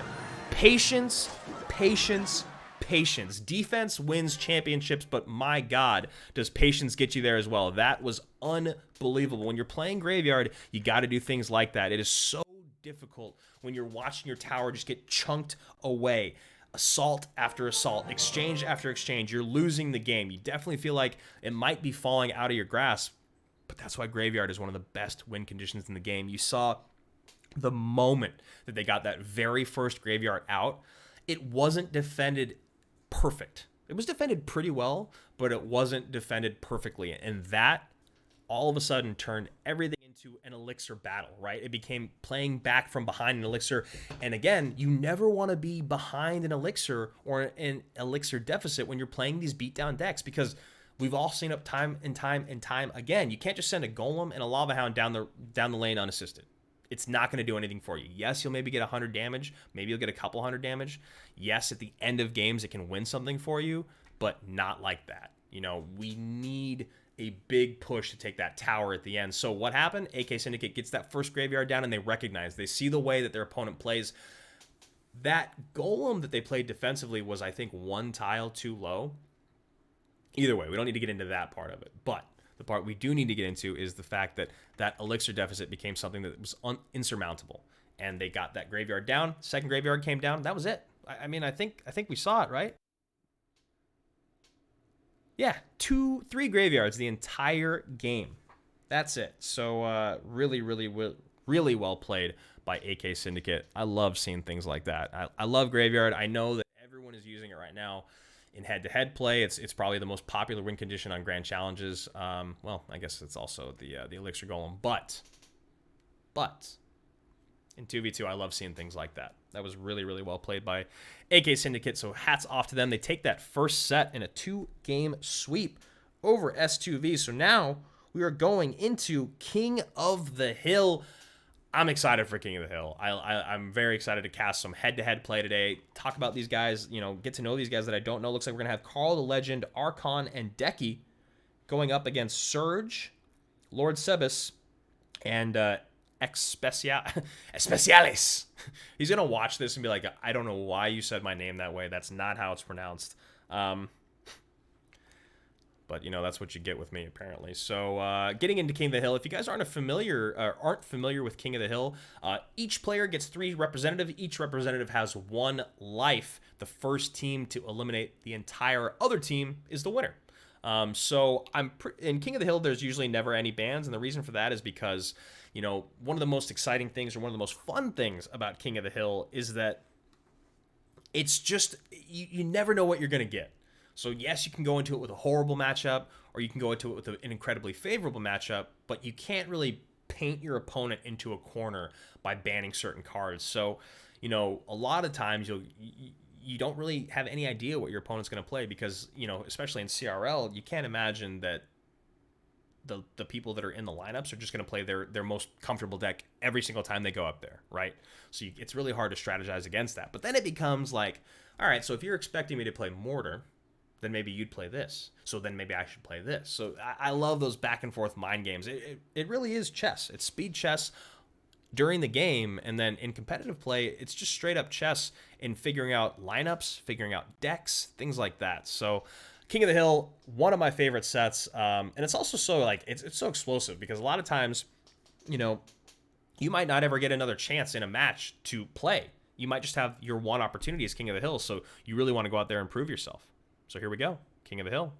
Patience, patience, patience. Defense wins championships, but my god, does patience get you there as well. That was unbelievable. When you're playing Graveyard, you got to do things like that. It is so difficult when you're watching your tower just get chunked away. Assault after assault, exchange after exchange. You're losing the game. You definitely feel like it might be falling out of your grasp, but that's why Graveyard is one of the best win conditions in the game. You saw the moment that they got that very first Graveyard out, it wasn't defended perfect. It was defended pretty well, but it wasn't defended perfectly. And that all of a sudden turned everything into an Elixir battle, right? It became playing back from behind an Elixir. And again, you never want to be behind an Elixir or an Elixir deficit when you're playing these beatdown decks, because we've all seen up time and time again. You can't just send a Golem and a Lava Hound down the lane unassisted. It's not going to do anything for you. Yes, you'll maybe get 100 damage. Maybe you'll get a couple hundred damage. Yes, at the end of games, it can win something for you, but not like that. We need a big push to take that tower at the end. So what happened? AK Syndicate gets that first graveyard down, and they see the way that their opponent plays. That Golem that they played defensively was, I think, one tile too low. Either way, we don't need to get into that part of it. But the part we do need to get into is the fact that that Elixir deficit became something that was insurmountable. And they got that graveyard down. Second graveyard came down. That was it. I mean, I think we saw it, right? Yeah, 3 graveyards the entire game. That's it. So really well played by AK Syndicate. I love seeing things like that. I love Graveyard. I know that everyone is using it right now in head-to-head play. It's probably the most popular win condition on Grand Challenges. Well, I guess it's also the Elixir Golem. But in 2v2, I love seeing things like that. That was really well played by AK Syndicate, so hats off to them. They take that first set in a 2-game sweep over S2V. So now we are going into King of the Hill. I'm excited for King of the Hill. I'm very excited to cast some head-to-head play today, talk about these guys, get to know these guys that I don't know. Looks like we're going to have Carl the Legend, Archon, and Decky going up against Surge, Lord Sebas and Especiales. He's going to watch this and be like, I don't know why you said my name that way. That's not how it's pronounced. But, you know, that's what you get with me, apparently. So, getting into King of the Hill, if you guys aren't familiar with King of the Hill, each player gets 3 representatives. Each representative has 1 life. The first team to eliminate the entire other team is the winner. So, in King of the Hill, there's usually never any bans, and the reason for that is because, you know, one of the most exciting things or one of the most fun things about King of the Hill is that it's just, you never know what you're going to get. So yes, you can go into it with a horrible matchup, or you can go into it with an incredibly favorable matchup, but you can't really paint your opponent into a corner by banning certain cards. So, you know, a lot of times you don't really have any idea what your opponent's going to play because, you know, especially in CRL, you can't imagine that the people that are in the lineups are just going to play their most comfortable deck every single time they go up there, right? So it's really hard to strategize against that. But then it becomes like, all right, so if you're expecting me to play Mortar, then maybe you'd play this. So then maybe I should play this. So I love those back and forth mind games. It really is chess. It's speed chess during the game, and then in competitive play, it's just straight up chess in figuring out lineups, figuring out decks, things like that. So King of the Hill, one of my favorite sets, and it's also so like it's so explosive because a lot of times, you know, you might not ever get another chance in a match to play. You might just have your one opportunity as King of the Hill, so you really want to go out there and prove yourself. So here we go, King of the Hill.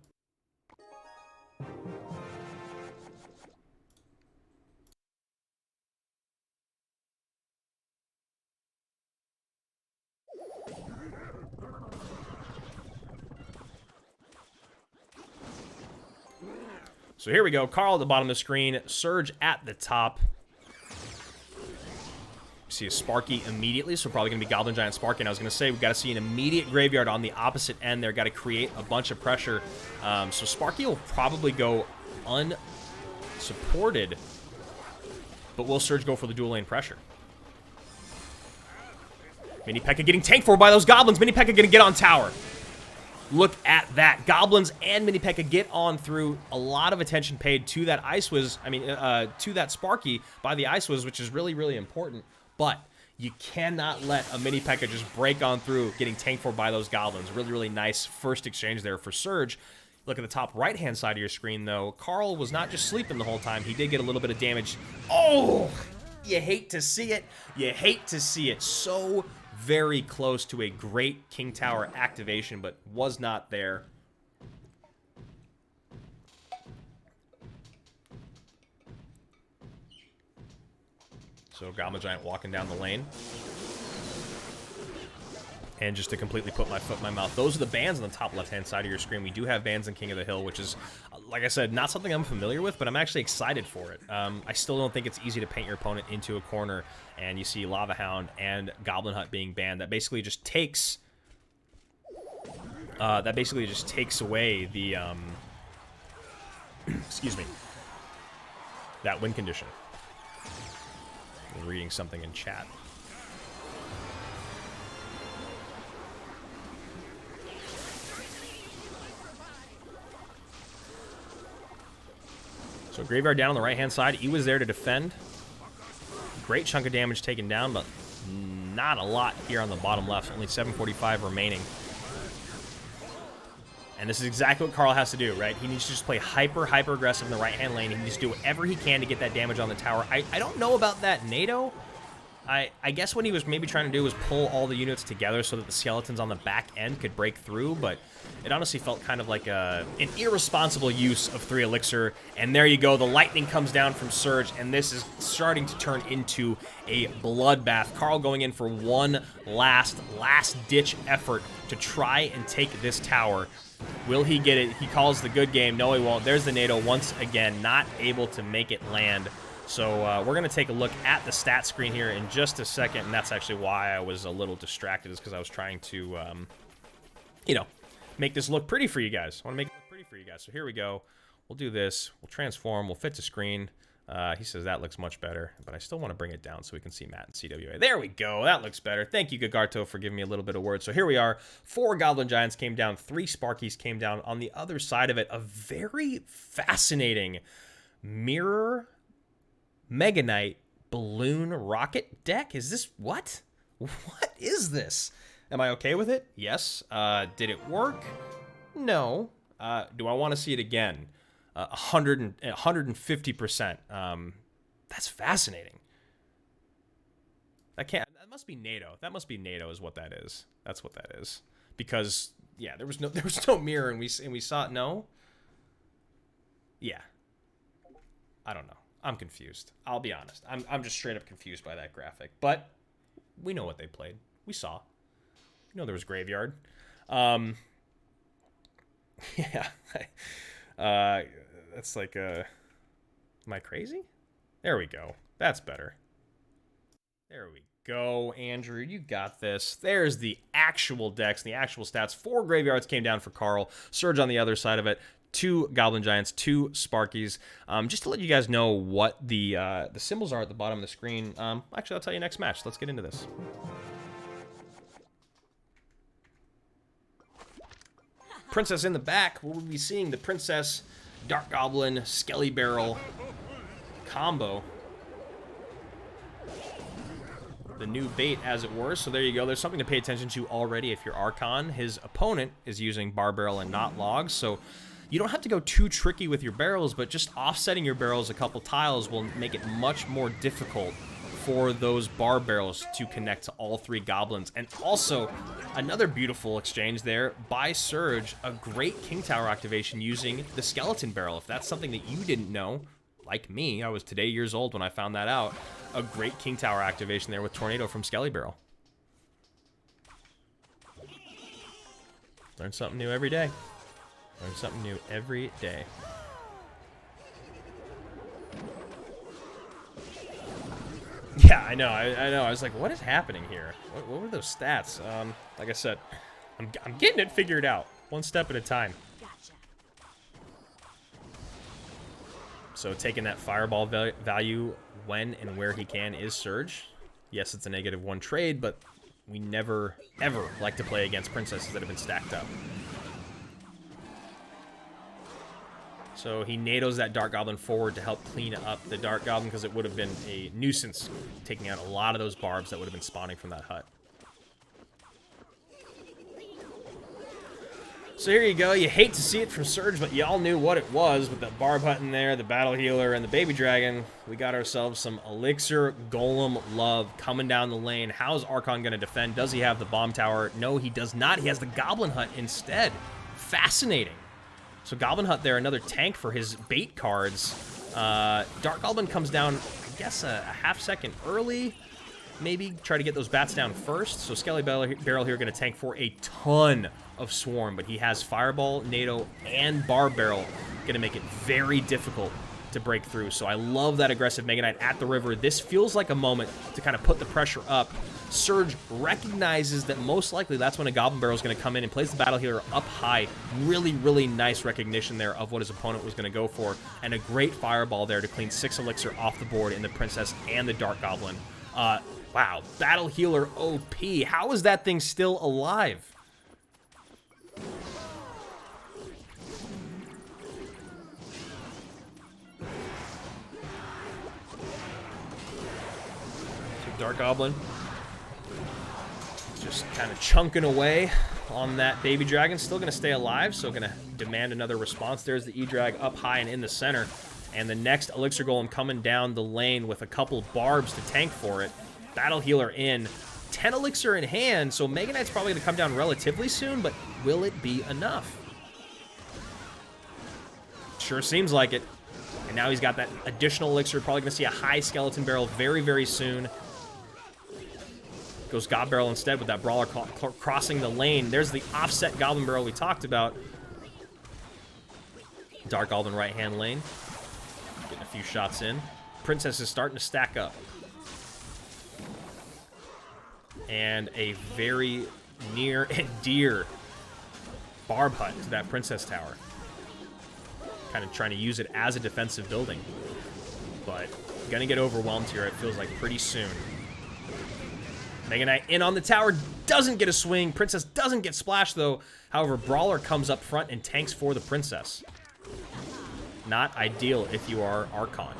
So here we go, Carl at the bottom of the screen, Surge at the top. See a Sparky immediately, so probably going to be Goblin Giant Sparky. And I was going to say, we've got to see an immediate graveyard on the opposite end there. Got to create a bunch of pressure. So Sparky will probably go unsupported, but will Surge go for the dual lane pressure? Mini P.E.K.K.A getting tanked for by those Goblins. Mini P.E.K.K.A going to get on tower. Look at that. Goblins and Mini P.E.K.K.A get on through. A lot of attention paid to that to that Sparky by the Icewiz, which is really, really important. But you cannot let a Mini P.E.K.K.A just break on through, getting tanked for by those Goblins. Really, really nice first exchange there for Surge. Look at the top right-hand side of your screen, though. Carl was not just sleeping the whole time. He did get a little bit of damage. Oh! You hate to see it. You hate to see it. So very close to a great King Tower activation, but was not there. So Goblin Giant walking down the lane. And just to completely put my foot in my mouth, those are the bans on the top left-hand side of your screen. We do have bans in King of the Hill, which is, like I said, not something I'm familiar with, but I'm actually excited for it. I still don't think it's easy to paint your opponent into a corner, and you see Lava Hound and Goblin Hut being banned. That basically just takes away the excuse me, that win condition. I'm reading something in chat. So Graveyard down on the right-hand side. E was there to defend. Great chunk of damage taken down, but not a lot here on the bottom left. Only 745 remaining. And this is exactly what Carl has to do, right? He needs to just play hyper aggressive in the right-hand lane. He needs to do whatever he can to get that damage on the tower. I don't know about that NATO. I guess what he was maybe trying to do was pull all the units together so that the skeletons on the back end could break through, but it honestly felt kind of like an irresponsible use of 3 Elixir. And there you go, the lightning comes down from Surge, and this is starting to turn into a bloodbath. Carl going in for one last-ditch effort to try and take this tower. Will he get it? He calls the good game. No, he won't. There's the NATO once again, not able to make it land. So we're going to take a look at the stat screen here in just a second, and that's actually why I was a little distracted, is because I was trying to, you know, make this look pretty for you guys. I want to make it look pretty for you guys. So here we go. We'll do this. We'll transform. We'll fit to screen. He says that looks much better, but I still want to bring it down so we can see Matt and CWA. There we go. That looks better. Thank you, Gagarto, for giving me a little bit of word. So here we are. 4 Goblin Giants came down. 3 Sparkies came down. On the other side of it, a very fascinating Mirror Mega Knight Balloon Rocket deck? Is this what? What is this? Am I okay with it? Yes. Did it work? No. Do I want to see it again? 150%. That's fascinating. That must be NATO. That must be NATO is what that is. That's what that is. Because yeah, there was no mirror and we saw it. No. Yeah. I don't know. I'm confused. I'll be honest. I'm just straight up confused by that graphic. But we know what they played. We saw. You know there was Graveyard. Yeah. That's like am I crazy? There we go. That's better. There we go, Andrew. You got this. There's the actual decks, the actual stats. 4 Graveyards came down for Carl. Surge on the other side of it. 2 Goblin Giants, 2 Sparkies. Just to let you guys know what the symbols are at the bottom of the screen. Actually, I'll tell you next match. Let's get into this. Princess in the back. We'll be seeing the Princess, Dark Goblin, Skelly Barrel combo. The new bait, as it were. So there you go. There's something to pay attention to already if you're Archon. His opponent is using Bar Barrel and not Logs, so you don't have to go too tricky with your barrels, but just offsetting your barrels a couple tiles will make it much more difficult for those bar barrels to connect to all 3 goblins. And also, another beautiful exchange there by Surge, a great King Tower activation using the Skeleton Barrel. If that's something that you didn't know, like me, I was today years old when I found that out, a great King Tower activation there with Tornado from Skelly Barrel. Learn something new every day. Learn something new every day. Yeah, I know. I know. I was like, what is happening here? What were those stats? Like I said, I'm getting it figured out, one step at a time. Gotcha. So taking that fireball value when and where he can is Surge. Yes, it's a -1 trade, but we never, ever like to play against princesses that have been stacked up. So he NATOs that Dark Goblin forward to help clean up the Dark Goblin because it would have been a nuisance taking out a lot of those barbs that would have been spawning from that hut. So here you go. You hate to see it from Surge, but you all knew what it was with that barb hut in there, the battle healer, and the baby dragon. We got ourselves some Elixir Golem love coming down the lane. How's Archon going to defend? Does he have the bomb tower? No, he does not. He has the Goblin hut instead. Fascinating. So Goblin Hut there, another tank for his bait cards. Dark Goblin comes down, I guess, a half second early. Maybe try to get those bats down first. So Skelly Barrel here going to tank for a ton of Swarm, but he has Fireball, NATO, and Bar Barrel. Going to make it very difficult to break through. So I love that aggressive Mega Knight at the river. This feels like a moment to kind of put the pressure up. Surge recognizes that most likely that's when a Goblin Barrel is going to come in and plays the Battle Healer up high. Really, really nice recognition there of what his opponent was going to go for. And a great Fireball there to clean 6 Elixir off the board in the Princess and the Dark Goblin. Wow, Battle Healer OP. How is that thing still alive? Dark Goblin just kind of chunking away on that baby dragon. Still going to stay alive, so going to demand another response. There's the E-Drag up high and in the center. And the next Elixir Golem coming down the lane with a couple barbs to tank for it. Battle Healer in. 10 Elixir in hand, so Mega Knight's probably going to come down relatively soon, but will it be enough? Sure seems like it. And now he's got that additional Elixir. Probably going to see a high Skeleton Barrel very, very soon. Goes God Barrel instead with that Brawler crossing the lane. There's the offset Goblin Barrel we talked about. Dark Goblin right-hand lane. Getting a few shots in. Princess is starting to stack up. And a very near and dear Barb Hut to that Princess Tower. Kind of trying to use it as a defensive building. But gonna get overwhelmed here, it feels like, pretty soon. Mega Knight in on the tower, doesn't get a swing. Princess doesn't get splashed, though. However, Brawler comes up front and tanks for the Princess. not ideal if you are Archon.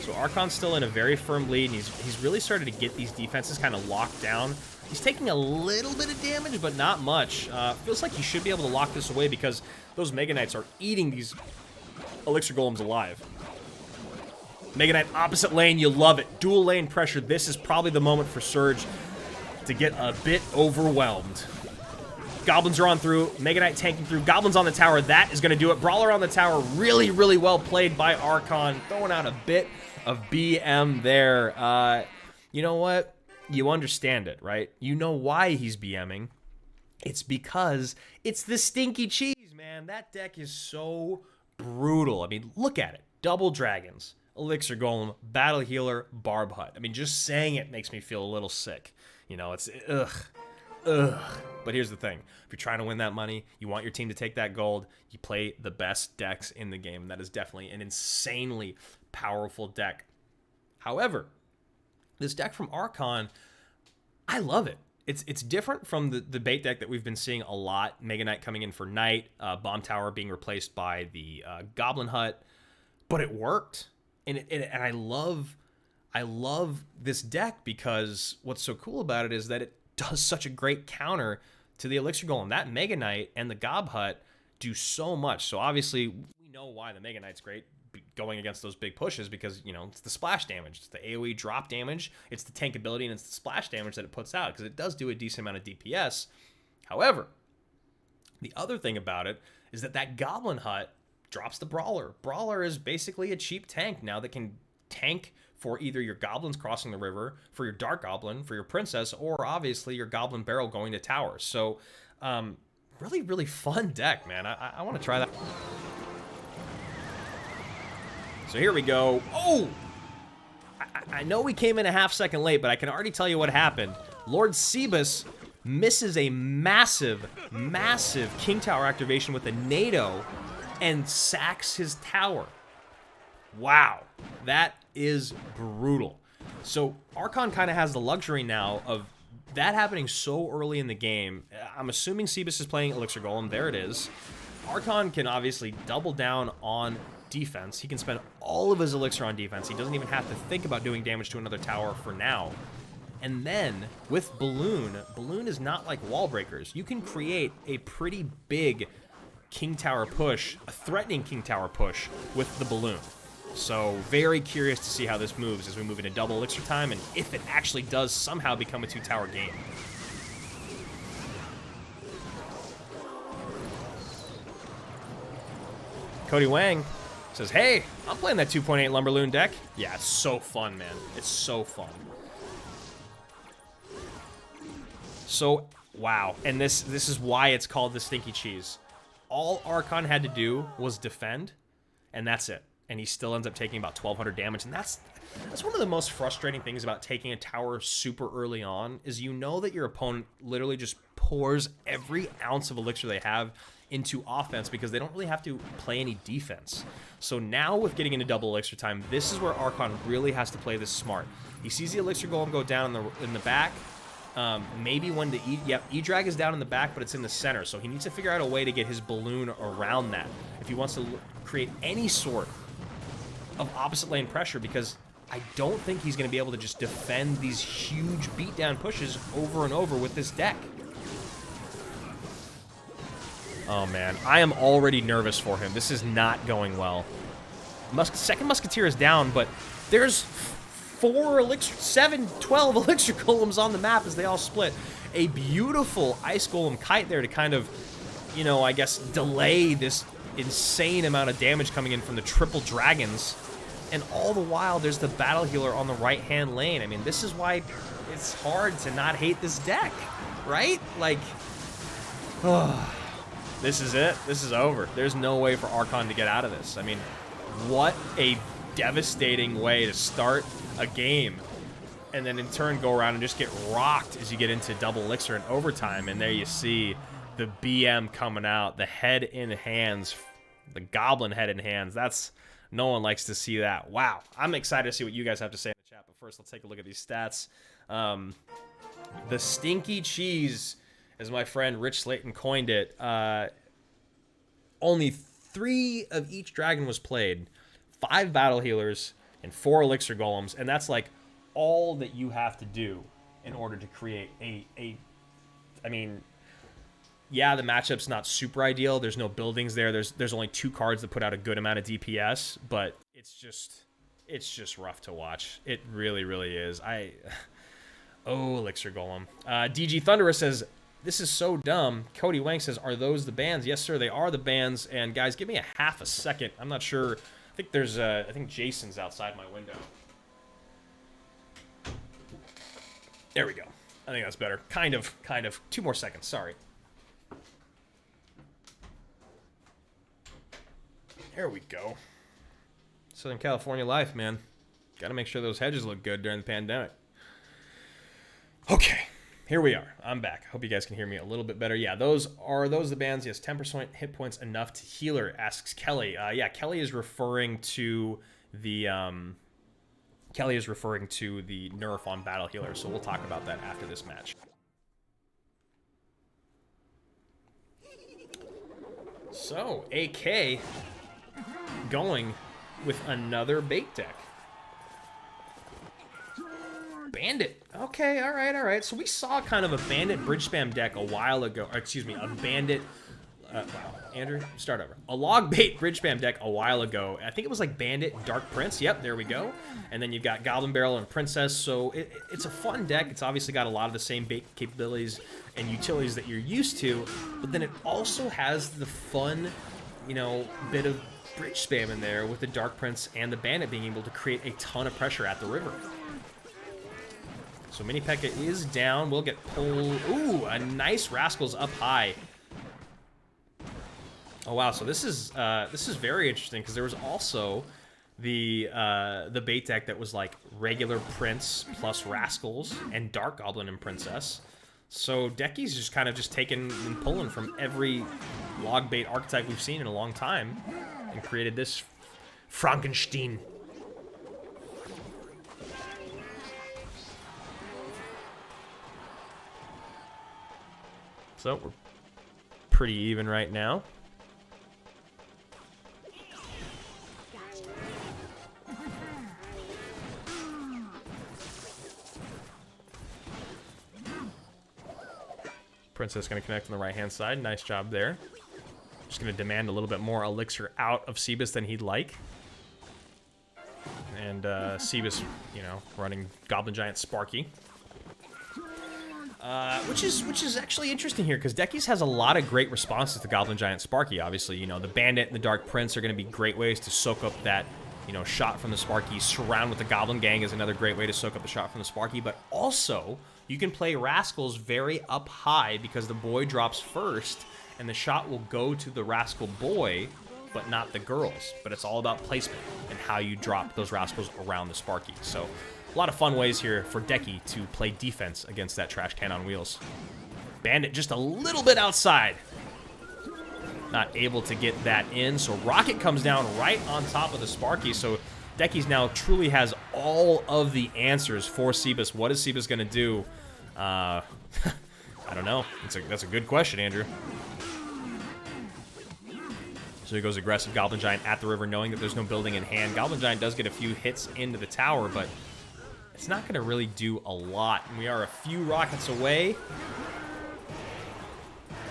So Archon's still in a very firm lead, and he's really started to get these defenses kind of locked down. He's taking a little bit of damage, but not much. Feels like he should be able to lock this away because those Mega Knights are eating these Elixir Golems alive. Mega Knight opposite lane, you love it. Dual lane pressure. This is probably the moment for Surge to get a bit overwhelmed. Goblins are on through. Mega Knight tanking through. Goblins on the tower. That is going to do it. Brawler on the tower. Really, really well played by Archon. Throwing out a bit of BM there. You know what? You understand it, right? You know why he's BMing. It's because it's the stinky cheese, man. That deck is so brutal. I mean, look at it. Double dragons, Elixir Golem, Battle Healer, Barb Hut. I mean, just saying it makes me feel a little sick. You know, it's ugh. But here's the thing. If you're trying to win that money, you want your team to take that gold, you play the best decks in the game. That is definitely an insanely powerful deck. However, this deck from Archon, I love it. It's different from the bait deck that we've been seeing a lot. Mega Knight coming in for Knight, Bomb Tower being replaced by the Goblin Hut, but it worked. And I love this deck because what's so cool about it is that it does such a great counter to the Elixir Golem. That Mega Knight and the Gob Hut do so much. So obviously we know why the Mega Knight's great going against those big pushes because, you know, it's the splash damage, it's the AoE drop damage, it's the tankability, and it's the splash damage that it puts out because it does do a decent amount of DPS. However, the other thing about it is that Goblin Hut drops the Brawler. Brawler is basically a cheap tank now that can tank for either your goblins crossing the river, for your Dark Goblin, for your Princess, or obviously your Goblin Barrel going to towers. So, really, really fun deck, man. I want to try that. So here we go. Oh! I know we came in a half-second late, but I can already tell you what happened. Lord Sebus misses a massive, massive King Tower activation with a NATO and sacks his tower. Wow. That is brutal. So Archon kind of has the luxury now of that happening so early in the game. I'm assuming Sebus is playing Elixir Golem. There it is. Archon can obviously double down on defense. He can spend all of his Elixir on defense. He doesn't even have to think about doing damage to another tower for now. And then with Balloon is not like wall breakers. You can create a pretty big King Tower push, a threatening King Tower push with the Balloon. So very curious to see how this moves as we move into double Elixir time and if it actually does somehow become a 2-tower game. Cody Wang says, hey, I'm playing that 2.8 Lumberloon deck. Yeah, it's so fun, man. It's so fun. So, wow. And this is why it's called the Stinky Cheese. All Archon had to do was defend, and that's it. And he still ends up taking about 1,200 damage. And that's one of the most frustrating things about taking a tower super early on, is you know that your opponent literally just pours every ounce of elixir they have into offense because they don't really have to play any defense. So now with getting into double elixir time, this is where Archon really has to play this smart. He sees the Elixir Golem go down in the back. Maybe when the E-Drag is down in the back, but it's in the center. So he needs to figure out a way to get his Balloon around that if he wants to create any sort of opposite lane pressure, because I don't think he's going to be able to just defend these huge beatdown pushes over and over with this deck. Oh man, I am already nervous for him. This is not going well. Second Musketeer is down, but there's 12 Elixir Golems on the map as they all split. A beautiful Ice Golem Kite there to kind of, you know, I guess delay this insane amount of damage coming in from the triple dragons. And all the while, there's the Battle Healer on the right-hand lane. I mean, this is why it's hard to not hate this deck, right? Like, oh, this is it. This is over. There's no way for Archon to get out of this. I mean, what a devastating way to start a game and then in turn go around and just get rocked as you get into double elixir and overtime. And there you see the BM coming out, the head in hands, the goblin head in hands. That's... no one likes to see that. Wow. I'm excited to see what you guys have to say in the chat, but first let's take a look at these stats. The Stinky Cheese as my friend Rich Slayton coined it, only 3 of each dragon was played, 5 battle healers, and 4 elixir golems, and that's like all that you have to do in order to create I mean, yeah, the matchup's not super ideal. There's no buildings there. There's only 2 cards that put out a good amount of DPS, but it's just rough to watch. It really, really is. Oh, elixir golem. DG Thunderous says, this is so dumb. Cody Wank says, are those the bans? Yes, sir, they are the bans. And guys, give me a half a second. I'm not sure. I think I think Jason's outside my window. There we go. I think that's better. Kind of. 2 more seconds, sorry. There we go. Southern California life, man. Got to make sure those hedges look good during the pandemic. Okay, here we are. I'm back. Hope you guys can hear me a little bit better. Yeah, those the bans? Yes, 10% hit points enough to healer, asks Kelly. Yeah, Kelly is referring to the nerf on battle healer, so we'll talk about that after this match. So, AK going with another bait deck. Bandit. Okay, all right. So we saw kind of a bandit bridge spam deck a while ago. Or excuse me, a bandit. Wow, Andrew, start over. A log bait bridge spam deck a while ago. I think it was like Bandit, Dark Prince. Yep, there we go. And then you've got Goblin Barrel and Princess. So it's a fun deck. It's obviously got a lot of the same bait capabilities and utilities that you're used to. But then it also has the fun, bit of bridge spam in there with the Dark Prince and the Bandit being able to create a ton of pressure at the river. So Mini P.E.K.K.A is down. We'll get pulled. Ooh, a nice Rascals up high. Oh wow, so this is very interesting because there was also the bait deck that was like regular Prince plus Rascals and Dark Goblin and Princess. So Decky's just kind of taking and pulling from every log bait archetype we've seen in a long time and created this Frankenstein. So we're pretty even right now. Princess going to connect on the right-hand side. Nice job there. Just going to demand a little bit more elixir out of Sebas than he'd like. And Sebas, running Goblin Giant Sparky. Which is actually interesting here, because Decky's has a lot of great responses to Goblin Giant Sparky. Obviously, the Bandit and the Dark Prince are going to be great ways to soak up that, shot from the Sparky. Surround with the Goblin Gang is another great way to soak up the shot from the Sparky. But also, you can play Rascals very up high because the boy drops first, and the shot will go to the Rascal boy, but not the girls. But it's all about placement and how you drop those Rascals around the Sparky. So a lot of fun ways here for Decky to play defense against that trash can on wheels. Bandit just a little bit outside. Not able to get that in. So Rocket comes down right on top of the Sparky. So Decky's now truly has all of the answers for Sebas. What is Sebas going to do? I don't know. That's a good question, Andrew. So he goes aggressive Goblin Giant at the river, knowing that there's no building in hand. Goblin Giant does get a few hits into the tower, but it's not going to really do a lot. And we are a few rockets away.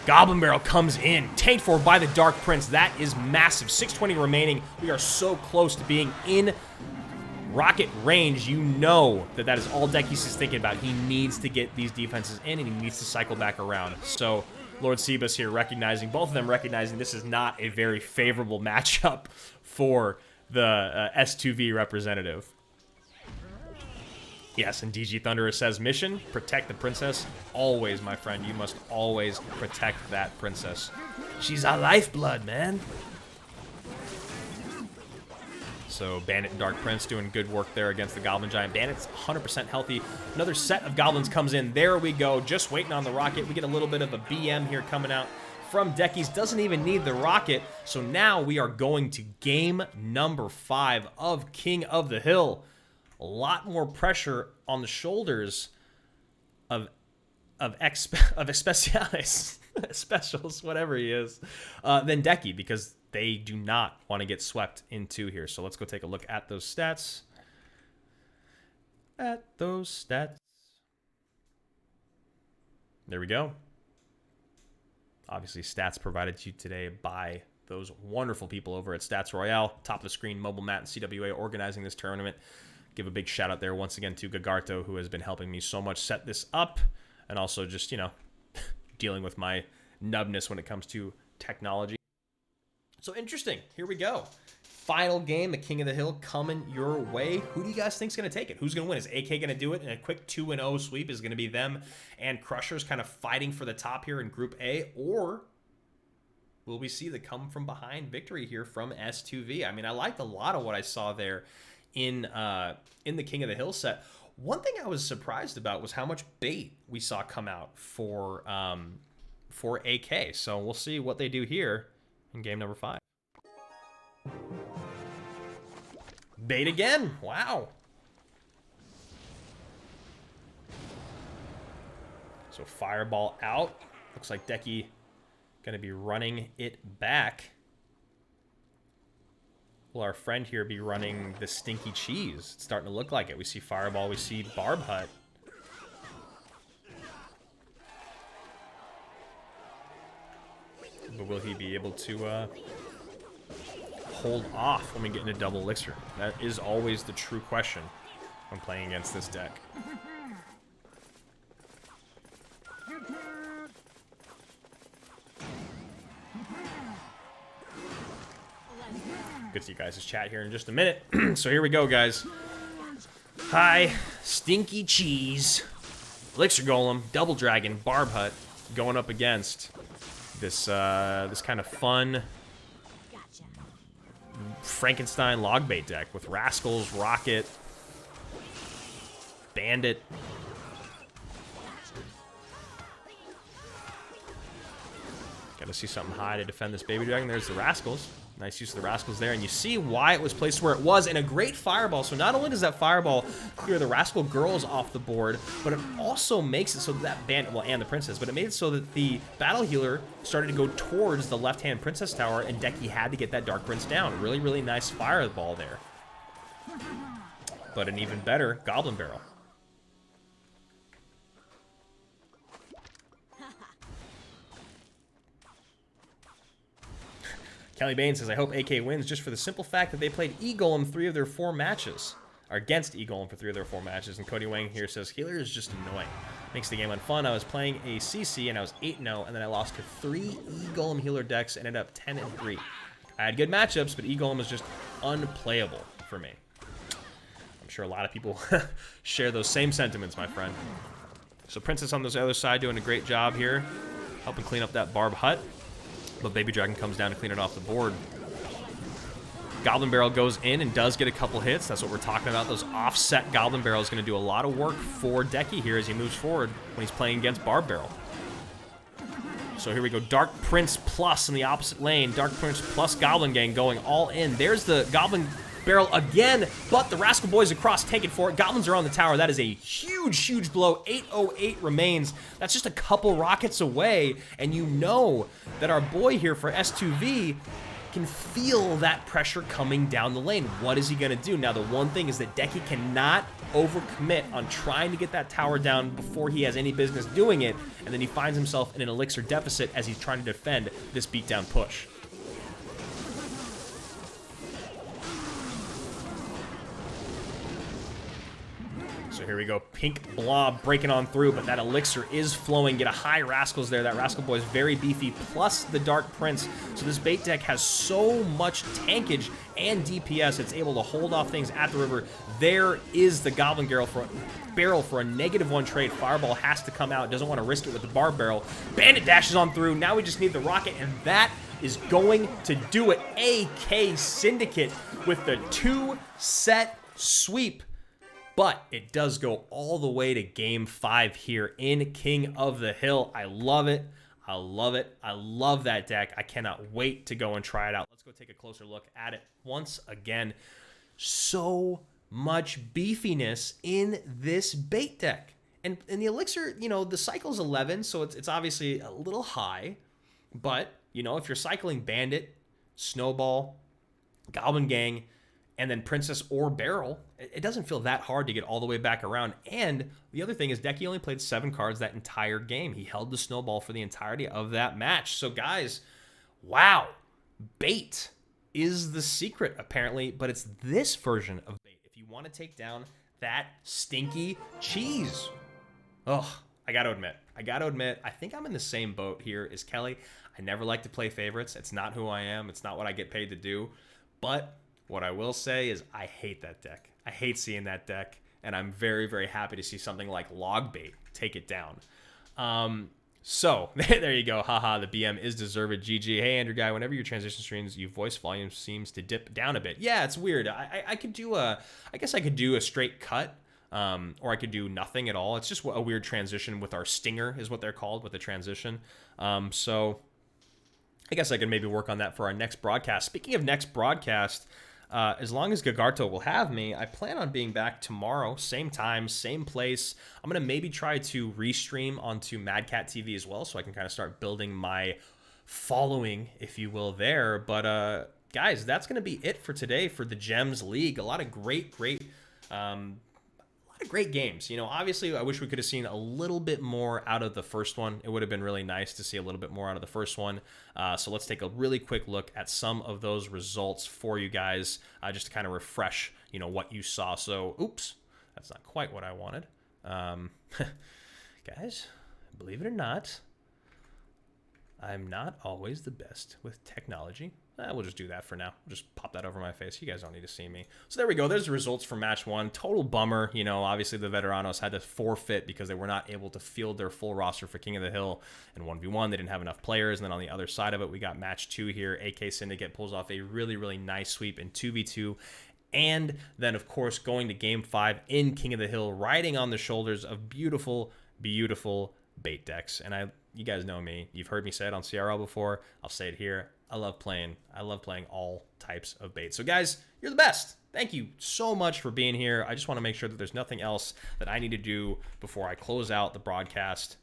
Goblin Barrel comes in. Tanked for by the Dark Prince. That is massive. 620 remaining. We are so close to being in rocket range. You know that is all Decky's is thinking about. He needs to get these defenses in, and he needs to cycle back around. So Lord Sebas here both of them recognizing this is not a very favorable matchup for the S2V representative. Yes, and DG Thunderous says, mission, protect the princess. Always, my friend, you must always protect that princess. She's our lifeblood, man. So Bandit and Dark Prince doing good work there against the Goblin Giant. Bandit's 100% healthy. Another set of goblins comes in. There we go, just waiting on the rocket. We get a little bit of a BM here coming out from Decky's. Doesn't even need the rocket. So now we are going to game number 5 of King of the Hill. A lot more pressure on the shoulders of of especiales, specials, whatever he is, than Decky, because they do not want to get swept into here. So let's go take a look at those stats. There we go. Obviously, stats provided to you today by those wonderful people over at Stats Royale. Top of the screen, Mobile Matt and CWA organizing this tournament. Give a big shout out there once again to Gagarto, who has been helping me so much set this up, and also just, you know, dealing with my nubness when it comes to technology. So interesting. Here we go. Final game, the King of the Hill coming your way. Who do you guys think is going to take it? Who's going to win? Is AK going to do it in a quick 2-0 sweep? Is going to be them and Crushers kind of fighting for the top here in Group A? Or will we see the come from behind victory here from S2V? I mean, I liked a lot of what I saw there in the King of the Hill set. One thing I was surprised about was how much bait we saw come out for AK. So we'll see what they do here in game number 5. Bait again. Wow. So Fireball out. Looks like Decky going to be running it back. Will our friend here be running the Stinky Cheese? It's starting to look like it. We see Fireball. We see Barb Hut. But will he be able to hold off when we get into double elixir? That is always the true question when playing against this deck. Good to see you guys' chat here in just a minute. So here we go, guys. Hi, Stinky Cheese, Elixir Golem, Double Dragon, Barb Hut, going up against this this kind of fun Frankenstein log bait deck with Rascals, Rocket, Bandit. Got to see something high to defend this Baby Dragon. There's the Rascals. Nice use of the Rascals there. And you see why it was placed where it was, and a great Fireball. So not only does that Fireball clear the Rascal Girls off the board, but it also makes it so that Bandit, well, and the Princess, but it made it so that the Battle Healer started to go towards the left-hand Princess Tower, and Decky had to get that Dark Prince down. Really, really nice Fireball there. But an even better Goblin Barrel. Kelly Bain says, I hope AK wins just for the simple fact that they played E-Golem 3 of their 4 matches. Or against E-Golem for 3 of their 4 matches. And Cody Wang here says, Healer is just annoying. Makes the game unfun. I was playing a CC and I was 8-0, and then I lost to 3 E-Golem Healer decks, ended up 10-3. I had good matchups, but E-Golem is just unplayable for me. I'm sure a lot of people share those same sentiments, my friend. So Princess on this other side doing a great job here, helping clean up that Barb Hut. But Baby Dragon comes down to clean it off the board. Goblin Barrel goes in and does get a couple hits. That's what we're talking about. Those offset Goblin Barrel is going to do a lot of work for Decky here as he moves forward when he's playing against Barb Barrel. So here we go. Dark Prince plus in the opposite lane. Dark Prince plus Goblin Gang going all in. There's the Goblin Barrel again, but the Rascal Boys across taking for it. Goblins are on the tower. That is a huge, huge blow. 808 remains. That's just a couple rockets away, and you know that our boy here for S2V can feel that pressure coming down the lane. What is he going to do? Now, the one thing is that Decky cannot overcommit on trying to get that tower down before he has any business doing it, and then he finds himself in an elixir deficit as he's trying to defend this beatdown push. So here we go, Pink Blob breaking on through, but that elixir is flowing. Get a high Rascals there. That Rascal Boy is very beefy, plus the Dark Prince. So this bait deck has so much tankage and DPS. It's able to hold off things at the river. There is the Goblin Barrel for a -1 trade. Fireball has to come out. Doesn't want to risk it with the Barb Barrel. Bandit dashes on through. Now we just need the Rocket, and that is going to do it. AK Syndicate with the 2-set sweep. But it does go all the way to game 5 here in King of the Hill. I love it. I love it. I love that deck. I cannot wait to go and try it out. Let's go take a closer look at it once again. So much beefiness in this bait deck. And the elixir, the cycle's 11, so it's obviously a little high. But, if you're cycling Bandit, Snowball, Goblin Gang, and then Princess or Barrel, it doesn't feel that hard to get all the way back around. And the other thing is Decky only played 7 cards that entire game. He held the Snowball for the entirety of that match. So guys, wow, bait is the secret apparently, but it's this version of bait. If you want to take down that stinky cheese. Oh, I got to admit, I think I'm in the same boat here as Kelly. I never like to play favorites. It's not who I am. It's not what I get paid to do. But what I will say is I hate that deck. I hate seeing that deck, and I'm very, very happy to see something like Log Bait take it down. So there you go. Haha, the BM is deserved. GG. Hey, Andrew Guy, whenever your transition streams, your voice volume seems to dip down a bit. Yeah, it's weird. I could do I guess I could do a straight cut. Or I could do nothing at all. It's just a weird transition with our stinger is what they're called with the transition. So I guess I could maybe work on that for our next broadcast. Speaking of next broadcast, as long as Gagarto will have me, I plan on being back tomorrow, same time, same place. I'm going to maybe try to restream onto Mad Cat TV as well, so I can kind of start building my following, if you will, there. But guys, that's going to be it for today for the Gems League. A lot of great games. Obviously I wish we could have seen a little bit more out of the first one. It would have been really nice to see a little bit more out of the first one. So let's take a really quick look at some of those results for you guys, just to kind of refresh, what you saw. So, oops, that's not quite what I wanted. Guys, believe it or not, I'm not always the best with technology. We'll just do that for now. We'll just pop that over my face. You guys don't need to see me. So there we go. There's the results for match 1. Total bummer. Obviously the Veteranos had to forfeit because they were not able to field their full roster for King of the Hill in 1v1. They didn't have enough players. And then on the other side of it, we got match 2 here. AK Syndicate pulls off a really, really nice sweep in 2v2. And then, of course, going to game 5 in King of the Hill, riding on the shoulders of beautiful, beautiful bait decks. And you guys know me. You've heard me say it on CRL before. I'll say it here. I love playing all types of bait. So guys, you're the best. Thank you so much for being here. I just want to make sure that there's nothing else that I need to do before I close out the broadcast.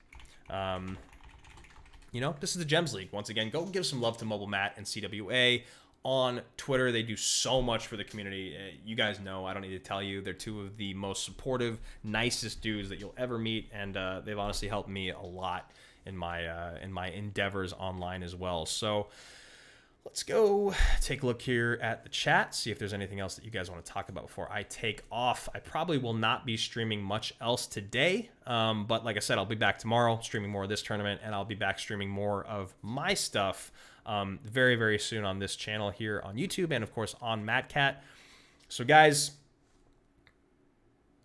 This is the Gems League. Once again, go give some love to Mobile Matt and CWA on Twitter. They do so much for the community. You guys know, I don't need to tell you, they're 2 of the most supportive, nicest dudes that you'll ever meet, and they've honestly helped me a lot in my endeavors online as well. So let's go take a look here at the chat, see if there's anything else that you guys want to talk about before I take off. I probably will not be streaming much else today, but like I said, I'll be back tomorrow streaming more of this tournament, and I'll be back streaming more of my stuff very, very soon on this channel here on YouTube and, of course, on MadCat. So, guys,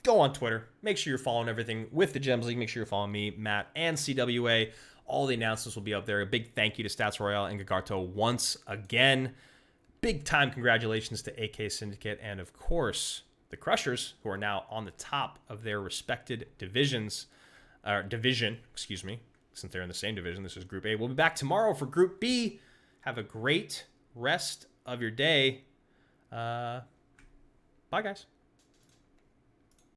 go on Twitter. Make sure you're following everything with the Gems League. Make sure you're following me, Matt, and CWA. All the announcements will be up there. A big thank you to Stats Royale and Gagarto once again. Big time congratulations to AK Syndicate and, of course, the Crushers, who are now on the top of their respected division, excuse me, since they're in the same division. This is Group A. We'll be back tomorrow for Group B. Have a great rest of your day. Bye, guys.